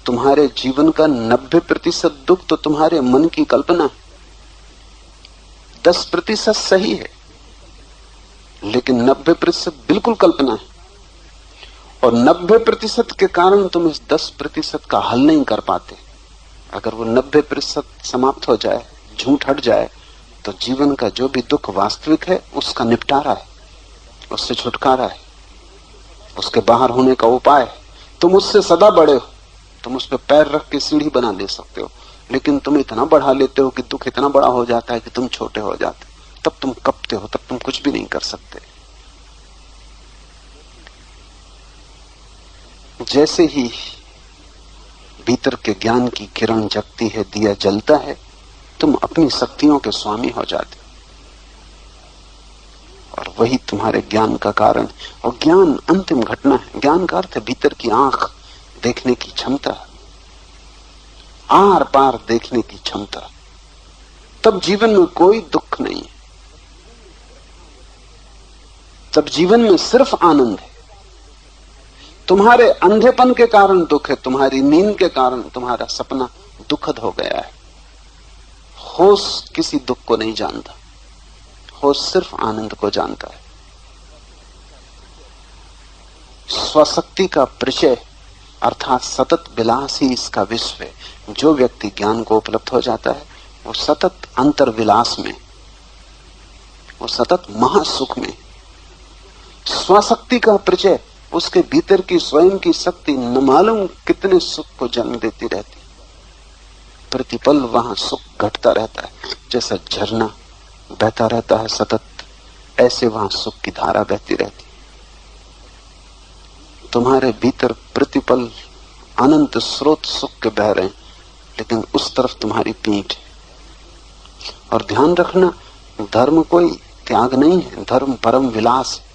तुम्हारे जीवन का 90% दुख तो तुम्हारे मन की कल्पना है। 10% सही है, लेकिन 90% बिल्कुल कल्पना है। और 90% के कारण तुम इस 10% का हल नहीं कर पाते। अगर वो 90% समाप्त हो जाए, झूठ हट जाए, तो जीवन का जो भी दुख वास्तविक है उसका निपटारा है, उससे छुटकारा है, उसके बाहर होने का उपाय है। तुम उससे सदा बड़े हो, तुम उस पर पैर रख के सीढ़ी बना ले सकते हो, लेकिन तुम इतना बढ़ा लेते हो कि दुख इतना बड़ा हो जाता है कि तुम छोटे हो जाते। तब तुम कपते हो, तब तुम कुछ भी नहीं कर सकते। जैसे ही भीतर के ज्ञान की किरण जगती है, दिया जलता है, तुम अपनी शक्तियों के स्वामी हो जाते हो और वही तुम्हारे ज्ञान का कारण। और ज्ञान अंतिम घटना है। ज्ञान का अर्थ है भीतर की आंख, देखने की क्षमता, आर पार देखने की क्षमता। तब जीवन में कोई दुख नहीं है, तब जीवन में सिर्फ आनंद है। तुम्हारे अंधेपन के कारण दुख है, तुम्हारी नींद के कारण तुम्हारा सपना दुखद हो गया है। होश किसी दुख को नहीं जानता, होश सिर्फ आनंद को जानता है। स्वशक्ति का परिचय अर्थात सतत विलास ही इसका विश्व है। जो व्यक्ति ज्ञान को उपलब्ध हो जाता है वो सतत अंतर्विलास में, वो सतत महासुख में। स्वशक्ति का परिचय उसके भीतर की स्वयं की शक्ति न मालूम कितने सुख को जन्म देती रहती। प्रतिपल वहां सुख घटता रहता है, जैसा झरना बहता रहता है सतत, ऐसे वहां सुख की धारा बहती रहती। तुम्हारे भीतर प्रतिपल अनंत स्रोत सुख के बह रहे हैं, लेकिन उस तरफ तुम्हारी पीठ है। और ध्यान रखना, धर्म कोई त्याग नहीं है, धर्म परम विलास है।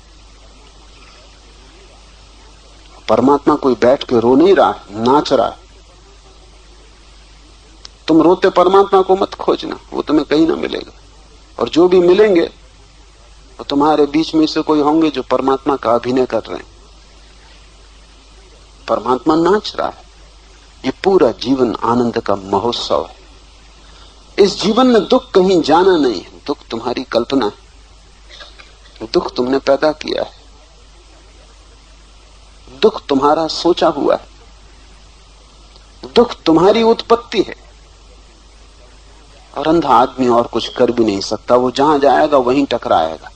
परमात्मा कोई बैठ के रो नहीं रहा है, नाच रहा है। तुम रोते परमात्मा को मत खोजना, वो तुम्हें कहीं ना मिलेगा। और जो भी मिलेंगे वो तुम्हारे बीच में से कोई होंगे जो परमात्मा का अभिनय कर रहे हैं। परमात्मा नाच रहा है। ये पूरा जीवन आनंद का महोत्सव है। इस जीवन में दुख कहीं जाना नहीं है, दुख तुम्हारी कल्पना है, दुख तुमने पैदा किया है, दुख तुम्हारा सोचा हुआ है, दुख तुम्हारी उत्पत्ति है। और अंधा आदमी और कुछ कर भी नहीं सकता, वो जहां जाएगा वहीं टकराएगा।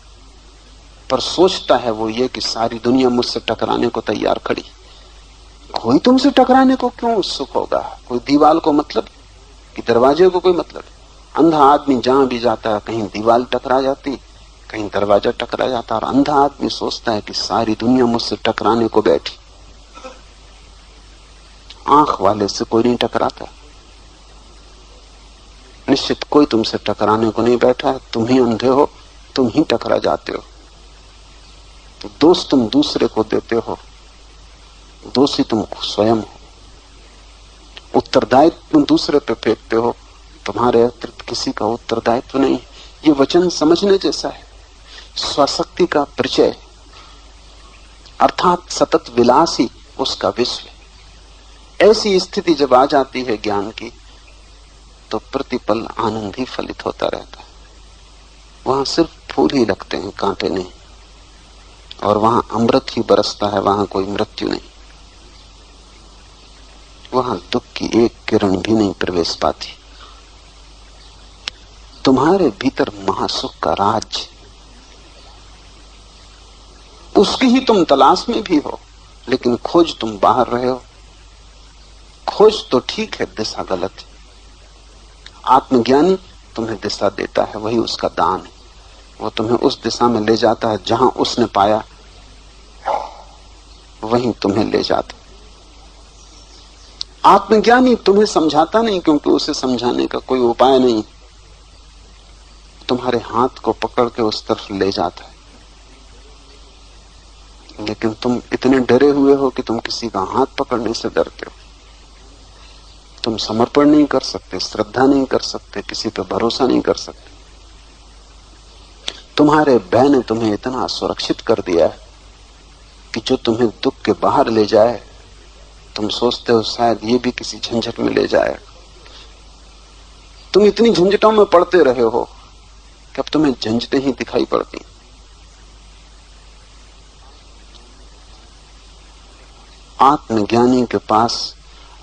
पर सोचता है वो ये कि सारी दुनिया मुझसे टकराने को तैयार खड़ी, कोई तुमसे टकराने को क्यों उत्सुक होगा? कोई दीवार को मतलब कि दरवाजे को कोई मतलब? अंधा आदमी जहां भी जाता है कहीं दीवार टकरा जाती, कहीं दरवाजा टकरा जाता, और अंधा आदमी सोचता है कि सारी दुनिया मुझसे टकराने को बैठी। आंख वाले से कोई नहीं टकराता, निश्चित कोई तुमसे टकराने को नहीं बैठा है। तुम ही अंधे हो, तुम ही टकरा जाते हो। तो दोष तुम दूसरे को देते हो, दोषी तुम स्वयं हो। उत्तरदायित्व तुम दूसरे पे फेंकते हो, तुम्हारे अतिरिक्त किसी का उत्तरदायित्व नहीं। ये वचन समझने जैसा है। स्वशक्ति का परिचय अर्थात सतत विलास ही उसका विश्व है। ऐसी स्थिति जब आ जाती है ज्ञान की, तो प्रतिपल आनंद ही फलित होता रहता है। वहां सिर्फ फूल ही लगते हैं, कांटे नहीं, और वहां अमृत ही बरसता है, वहां कोई मृत्यु नहीं, वहां दुख की एक किरण भी नहीं प्रवेश पाती। तुम्हारे भीतर महासुख का राज, उसकी ही तुम तलाश में भी हो, लेकिन खोज तुम बाहर रहे हो। खोज तो ठीक है, दिशा गलत है। आत्मज्ञानी तुम्हें दिशा देता है, वही उसका दान है। वो तुम्हें उस दिशा में ले जाता है जहां उसने पाया, वहीं तुम्हें ले जाता। आत्मज्ञानी तुम्हें समझाता नहीं, क्योंकि उसे समझाने का कोई उपाय नहीं। तुम्हारे हाथ को पकड़ के उस तरफ ले जाता है, लेकिन तुम इतने डरे हुए हो कि तुम किसी का हाथ पकड़ने से डरते हो। तुम समर्पण नहीं कर सकते, श्रद्धा नहीं कर सकते, किसी पे भरोसा नहीं कर सकते। तुम्हारे भय ने तुम्हें इतना सुरक्षित कर दिया है कि जो तुम्हें दुख के बाहर ले जाए, तुम सोचते हो शायद ये भी किसी झंझट में ले जाए। तुम इतनी झंझटों में पड़ते रहे हो कि अब तुम्हें झंझटें ही दिखाई पड़ती। आत्मज्ञानी के पास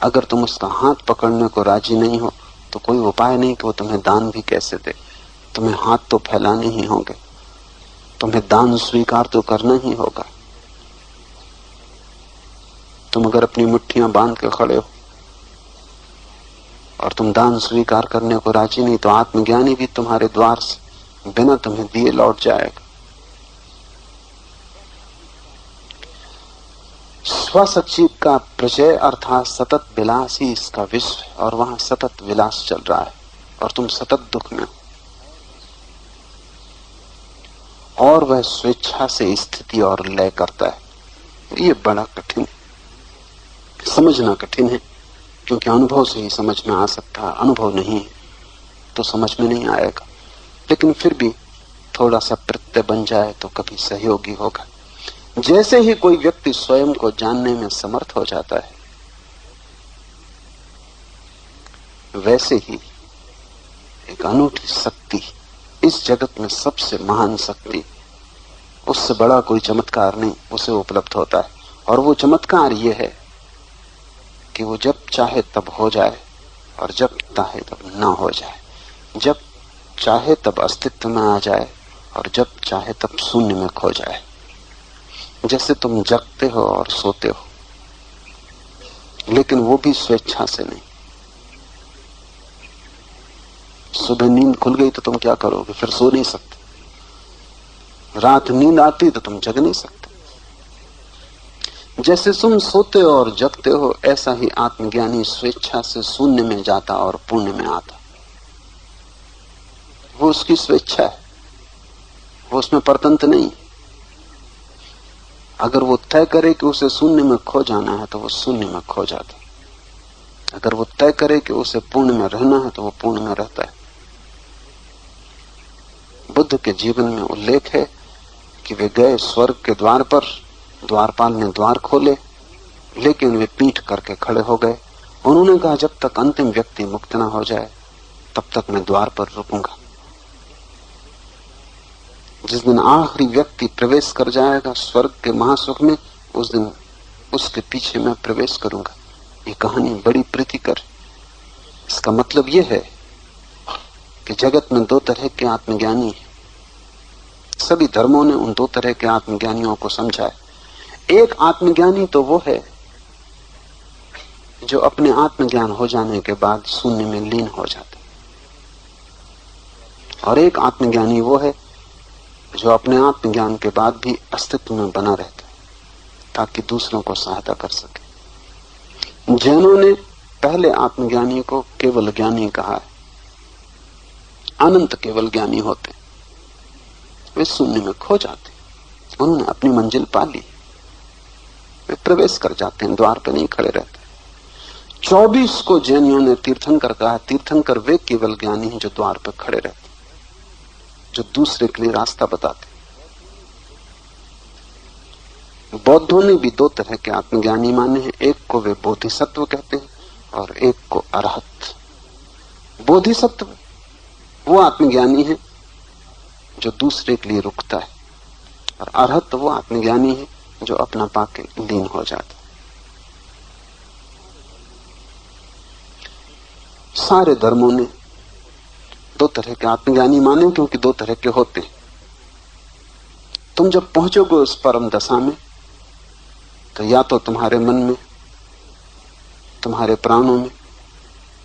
अगर तुम उसका हाथ पकड़ने को राजी नहीं हो, तो कोई उपाय नहीं कि वो तुम्हें दान भी कैसे दे। तुम्हें हाथ तो फैलाने ही होंगे, तुम्हें दान स्वीकार तो करना ही होगा। तुम अगर अपनी मुट्ठियां बांध के खड़े हो और तुम दान स्वीकार करने को राजी नहीं, तो आत्मज्ञानी भी तुम्हारे द्वार से बिना तुम्हें दिए लौट जाएगा। स्वसच्चित का प्रचय अर्थात सतत विलास ही इसका विश्व है, और वहां सतत विलास चल रहा है और तुम सतत दुख में हो। और वह स्वेच्छा से स्थिति और लय करता है। ये बड़ा कठिन है, समझना कठिन है, क्योंकि अनुभव से ही समझ में आ सकता है। अनुभव नहीं है तो समझ में नहीं आएगा, लेकिन फिर भी थोड़ा सा प्रत्यय बन जाए तो कभी सहयोगी होगा। जैसे ही कोई व्यक्ति स्वयं को जानने में समर्थ हो जाता है, वैसे ही एक अनूठी शक्ति, इस जगत में सबसे महान शक्ति, उससे बड़ा कोई चमत्कार नहीं, उसे उपलब्ध होता है। और वो चमत्कार ये है कि वो जब चाहे तब हो जाए और जब चाहे तब ना हो जाए, जब चाहे तब अस्तित्व में आ जाए और जब चाहे तब शून्य में खो जाए। जैसे तुम जगते हो और सोते हो, लेकिन वो भी स्वेच्छा से नहीं। सुबह नींद खुल गई तो तुम क्या करोगे? फिर सो नहीं सकते। रात नींद आती तो तुम जग नहीं सकते। जैसे तुम सोते हो और जगते हो, ऐसा ही आत्मज्ञानी स्वेच्छा से शून्य में जाता और पुण्य में आता। वो उसकी स्वेच्छा है, वो उसमें परतंत्र नहीं। अगर वो तय करे कि उसे शून्य में खो जाना है तो वो शून्य में खो जाता है। अगर वो तय करे कि उसे पूर्ण में रहना है तो वो पूर्ण में रहता है। बुद्ध के जीवन में उल्लेख है कि वे गए स्वर्ग के द्वार पर, द्वारपाल ने द्वार खोले, लेकिन वे पीठ करके खड़े हो गए। उन्होंने कहा, जब तक अंतिम व्यक्ति मुक्त ना हो जाए तब तक मैं द्वार पर रुकूंगा। जिस दिन आखिरी व्यक्ति प्रवेश कर जाएगा स्वर्ग के महासुख में, उस दिन उसके पीछे मैं प्रवेश करूंगा। ये कहानी बड़ी प्रीतिकर। इसका मतलब यह है कि जगत में दो तरह के आत्मज्ञानी हैं। सभी धर्मों ने उन दो तरह के आत्मज्ञानियों को समझा है। एक आत्मज्ञानी तो वो है जो अपने आत्मज्ञान हो जाने के बाद शून्य में लीन हो जाता है, और एक आत्मज्ञानी वो है जो अपने आत्मज्ञान के बाद भी अस्तित्व में बना रहता है ताकि दूसरों को सहायता कर सके। जैनों ने पहले आत्मज्ञानी को केवल ज्ञानी कहा है। अनंत केवल ज्ञानी होते, वे शून्य में खो जाते, उन्होंने अपनी मंजिल पा ली, वे प्रवेश कर जाते हैं, द्वार पर नहीं खड़े रहते। 24 को जैनियों ने तीर्थंकर कहा। तीर्थंकर वे केवल ज्ञानी हैं जो द्वार पर खड़े रहते। जो दूसरे के लिए रास्ता बताते। बौद्धों ने भी दो तरह के आत्मज्ञानी माने हैं, एक को वे बोधिसत्व कहते हैं और एक को अरहत। बोधिसत्व वो आत्मज्ञानी है जो दूसरे के लिए रुकता है, और अरहत वो आत्मज्ञानी है जो अपना पाके लीन हो जाता है। सारे धर्मों ने दो तरह के आत्मज्ञानी माने, क्योंकि दो तरह के होते हैं। तुम जब पहुंचोगे उस परम दशा में, तो या तो तुम्हारे मन में, तुम्हारे प्राणों में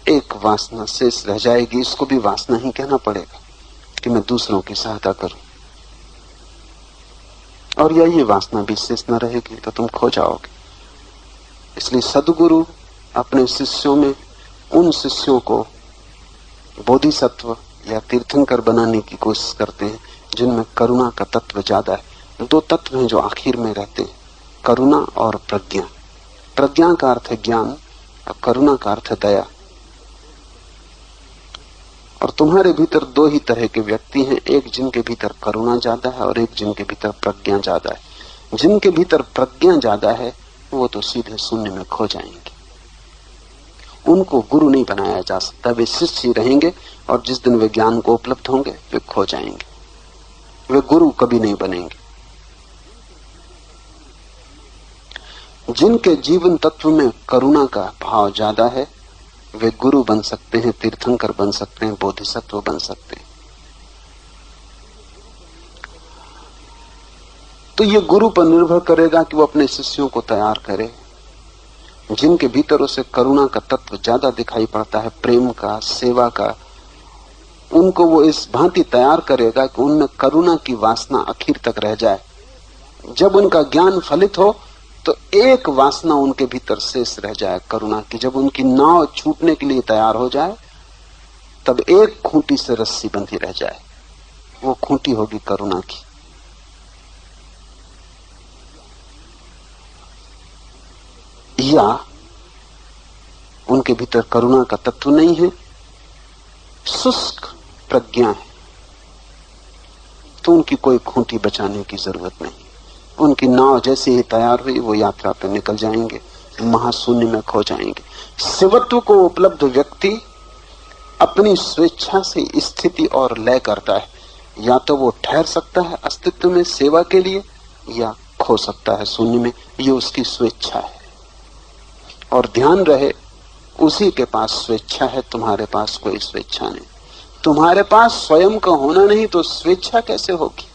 एक वासना शेष रह जाएगी, इसको भी वासना ही कहना पड़ेगा कि मैं दूसरों की सहायता करूं, और या ये वासना भी शेष न रहेगी तो तुम खो जाओगे। इसलिए सद्गुरु अपने शिष्यों में उन शिष्यों को बोधिसत्व या तीर्थंकर बनाने की कोशिश करते हैं जिनमें करुणा का तत्व ज्यादा है। दो तत्व हैं जो आखिर में रहते हैं, करुणा और प्रज्ञा। प्रज्ञा का अर्थ है ज्ञान और करुणा का अर्थ है दया। और तुम्हारे भीतर दो ही तरह के व्यक्ति हैं, एक जिनके भीतर करुणा ज्यादा है और एक जिनके भीतर प्रज्ञा ज्यादा है। जिनके भीतर प्रज्ञा ज्यादा है वो तो सीधे शून्य में खो जाएंगे, उनको गुरु नहीं बनाया जा सकता। वे शिष्य ही रहेंगे और जिस दिन वे ज्ञान को उपलब्ध होंगे वे खो जाएंगे, वे गुरु कभी नहीं बनेंगे। जिनके जीवन तत्व में करुणा का भाव ज्यादा है वे गुरु बन सकते हैं, तीर्थंकर बन सकते हैं, बोधिसत्व बन सकते हैं। तो ये गुरु पर निर्भर करेगा कि वो अपने शिष्यों को तैयार करे। जिनके भीतर उसे करुणा का तत्व ज्यादा दिखाई पड़ता है, प्रेम का, सेवा का, उनको वो इस भांति तैयार करेगा कि उनमें करुणा की वासना आखिर तक रह जाए। जब उनका ज्ञान फलित हो तो एक वासना उनके भीतर शेष रह जाए, करुणा की। जब उनकी नाव छूटने के लिए तैयार हो जाए तब एक खूंटी से रस्सी बंधी रह जाए, वो खूंटी होगी करुणा की। या उनके भीतर करुणा का तत्व नहीं है, शुष्क प्रज्ञा है, तो उनकी कोई खूंटी बचाने की जरूरत नहीं। उनकी नाव जैसे ही तैयार हुई वो यात्रा पर निकल जाएंगे, महाशून्य में खो जाएंगे। शिवत्व को उपलब्ध व्यक्ति अपनी स्वेच्छा से स्थिति और लय करता है। या तो वो ठहर सकता है अस्तित्व में सेवा के लिए, या खो सकता है शून्य में। ये उसकी स्वेच्छा है। और ध्यान रहे, उसी के पास स्वेच्छा है, तुम्हारे पास कोई स्वेच्छा नहीं। तुम्हारे पास स्वयं का होना नहीं तो स्वेच्छा कैसे होगी?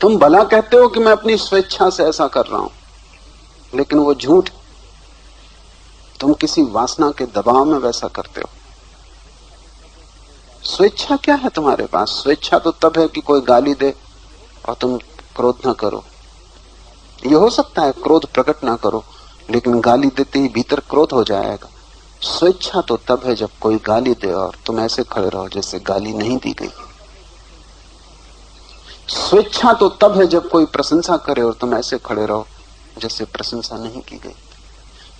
तुम भला कहते हो कि मैं अपनी स्वेच्छा से ऐसा कर रहा हूं, लेकिन वो झूठ। तुम किसी वासना के दबाव में वैसा करते हो। स्वेच्छा क्या है तुम्हारे पास? स्वेच्छा तो तब है कि कोई गाली दे और तुम क्रोध ना करो। ये हो सकता है क्रोध प्रकट ना करो, लेकिन गाली देते ही भीतर क्रोध हो जाएगा। स्वेच्छा तो तब है जब कोई गाली दे और तुम ऐसे खड़े रहो जैसे गाली नहीं दी गई। स्वेच्छा तो तब है जब कोई प्रशंसा करे और तुम ऐसे खड़े रहो जैसे प्रशंसा नहीं की गई,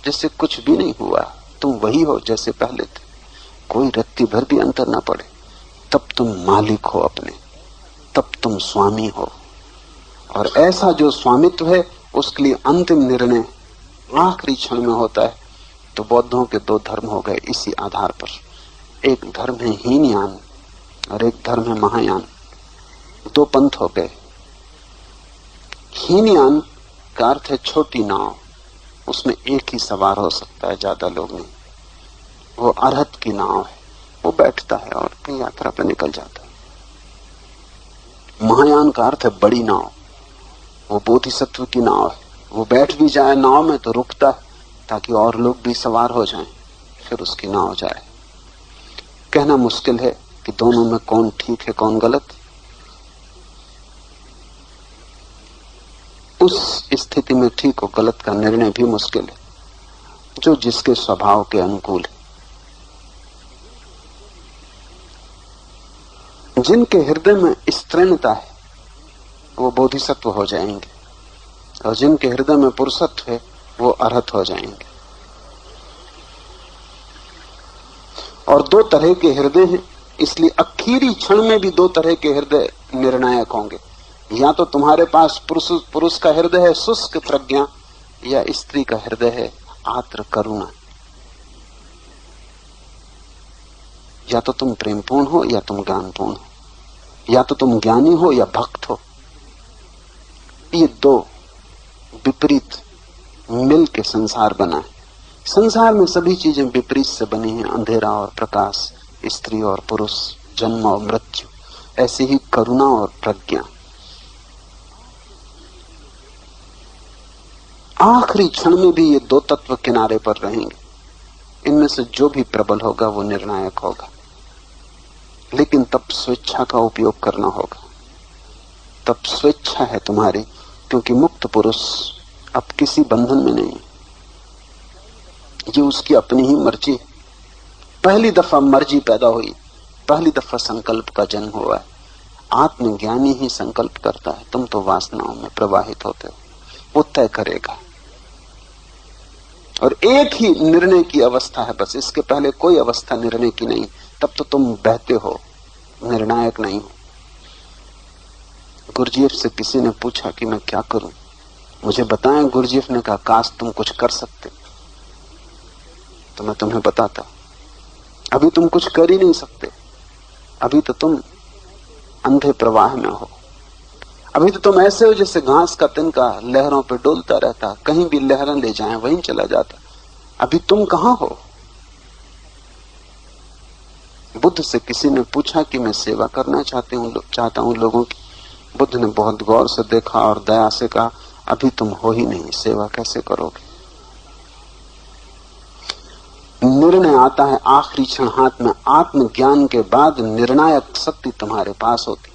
जैसे कुछ भी नहीं हुआ। तुम वही हो जैसे पहले थे, कोई रत्ती भर भी अंतर ना पड़े। तब तुम मालिक हो अपने, तब तुम स्वामी हो। और ऐसा जो स्वामित्व है उसके लिए अंतिम निर्णय आखिरी क्षण में होता है। तो बौद्धों के दो धर्म हो गए इसी आधार पर। एक धर्म है हीनयान और एक धर्म है महायान। दो पंथ हो गए। हीनयान का अर्थ है छोटी नाव, उसमें एक ही सवार हो सकता है, ज्यादा लोग नहीं। वो अरहत की नाव है, वो बैठता है और अपनी यात्रा पर निकल जाता है। महायान का अर्थ है बड़ी नाव, वो बोधिसत्व की नाव है। वो बैठ भी जाए नाव में तो रुकता है ताकि और लोग भी सवार हो जाएं, फिर उसकी नाव जाए। कहना मुश्किल है कि दोनों में कौन ठीक है कौन गलत। उस स्थिति में ठीक और गलत का निर्णय भी मुश्किल है, जो जिसके स्वभाव के अनुकूल है। जिनके हृदय में स्त्रीणता है वो बोधिसत्व हो जाएंगे, और जिनके हृदय में पुरुषत्व है वो अरहत हो जाएंगे। और दो तरह के हृदय हैं, इसलिए आखिरी क्षण में भी दो तरह के हृदय निर्णायक होंगे। या तो तुम्हारे पास पुरुष का हृदय है शुष्क प्रज्ञा, या स्त्री का हृदय है आर्द्र करुणा। या तो तुम प्रेमपूर्ण हो या तुम ज्ञानपूर्ण हो, या तो तुम ज्ञानी हो या भक्त हो। ये दो विपरीत मिल के संसार बना है। संसार में सभी चीजें विपरीत से बनी हैं, अंधेरा और प्रकाश, स्त्री और पुरुष, जन्म और मृत्यु। ऐसे ही करुणा और प्रज्ञा। आखिरी क्षण में भी ये दो तत्व किनारे पर रहेंगे। इनमें से जो भी प्रबल होगा वो निर्णायक होगा। लेकिन तब स्वेच्छा का उपयोग करना होगा। तब स्वेच्छा है तुम्हारी, क्योंकि मुक्त पुरुष अब किसी बंधन में नहीं है। ये उसकी अपनी ही मर्जी है। पहली दफा मर्जी पैदा हुई, पहली दफा संकल्प का जन्म हुआ है। आत्मज्ञानी ही संकल्प करता है, तुम तो वासनाओं में प्रवाहित होते हो। वो तय करेगा। और एक ही निर्णय की अवस्था है बस, इसके पहले कोई अवस्था निर्णय की नहीं। तब तो तुम बहते हो, निर्णायक नहीं हो। गुरुजीएफ से किसी ने पूछा कि मैं क्या करूं, मुझे बताएं। गुरुजीएफ ने कहा, काश तुम कुछ कर सकते तो मैं तुम्हें बताता। अभी तुम कुछ कर ही नहीं सकते। अभी तो तुम अंधे प्रवाह में हो। अभी तो तुम ऐसे हो जैसे घास का तिनका लहरों पर डोलता रहता, कहीं भी लहरें ले जाएं वहीं चला जाता। अभी तुम कहां हो? बुद्ध से किसी ने पूछा कि मैं सेवा करना चाहता हूं लोगों की। बुद्ध ने बहुत गौर से देखा और दया से कहा, अभी तुम हो ही नहीं, सेवा कैसे करोगे? निर्णय आता है आखिरी क्षण हाथ में। आत्मज्ञान के बाद निर्णायक शक्ति तुम्हारे पास होती,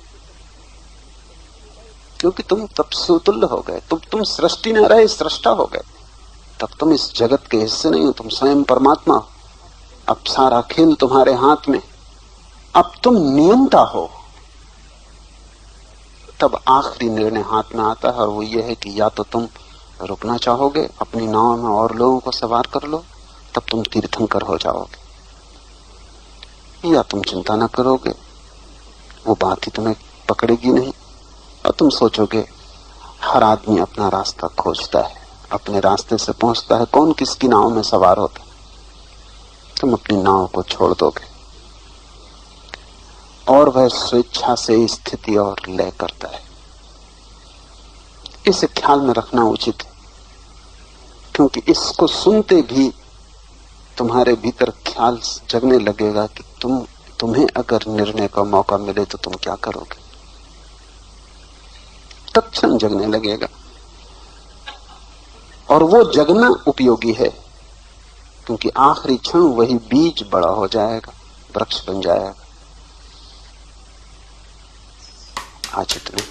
क्योंकि तुम तब सुतुल्य हो गए। तुम सृष्टि न रहे, सृष्टा हो गए। तब तुम इस जगत के हिस्से नहीं हो, तुम स्वयं परमात्मा हो। अब सारा खेल तुम्हारे हाथ में। अब तुम नियंता हो। तब आखिरी निर्णय हाथ में आता है, और वो ये है कि या तो तुम रुकना चाहोगे, अपनी नाव में और लोगों को सवार कर लो, तब तुम तीर्थंकर हो जाओगे, या तुम चिंता न करोगे, वो बात ही तुम्हें पकड़ेगी नहीं, और तुम सोचोगे हर आदमी अपना रास्ता खोजता है, अपने रास्ते से पहुंचता है, कौन किसकी नाव में सवार होता है। तुम अपनी नाव को छोड़ दोगे और वह स्वेच्छा से स्थिति और लय करता है। इसे ख्याल में रखना उचित है, क्योंकि इसको सुनते भी तुम्हारे भीतर ख्याल जगने लगेगा कि तुम्हें अगर निर्णय का मौका मिले तो तुम क्या करोगे। तत्क्षण जगने लगेगा, और वो जगना उपयोगी है, क्योंकि आखिरी क्षण वही बीज बड़ा हो जाएगा, वृक्ष बन जाएगा। आज इतने।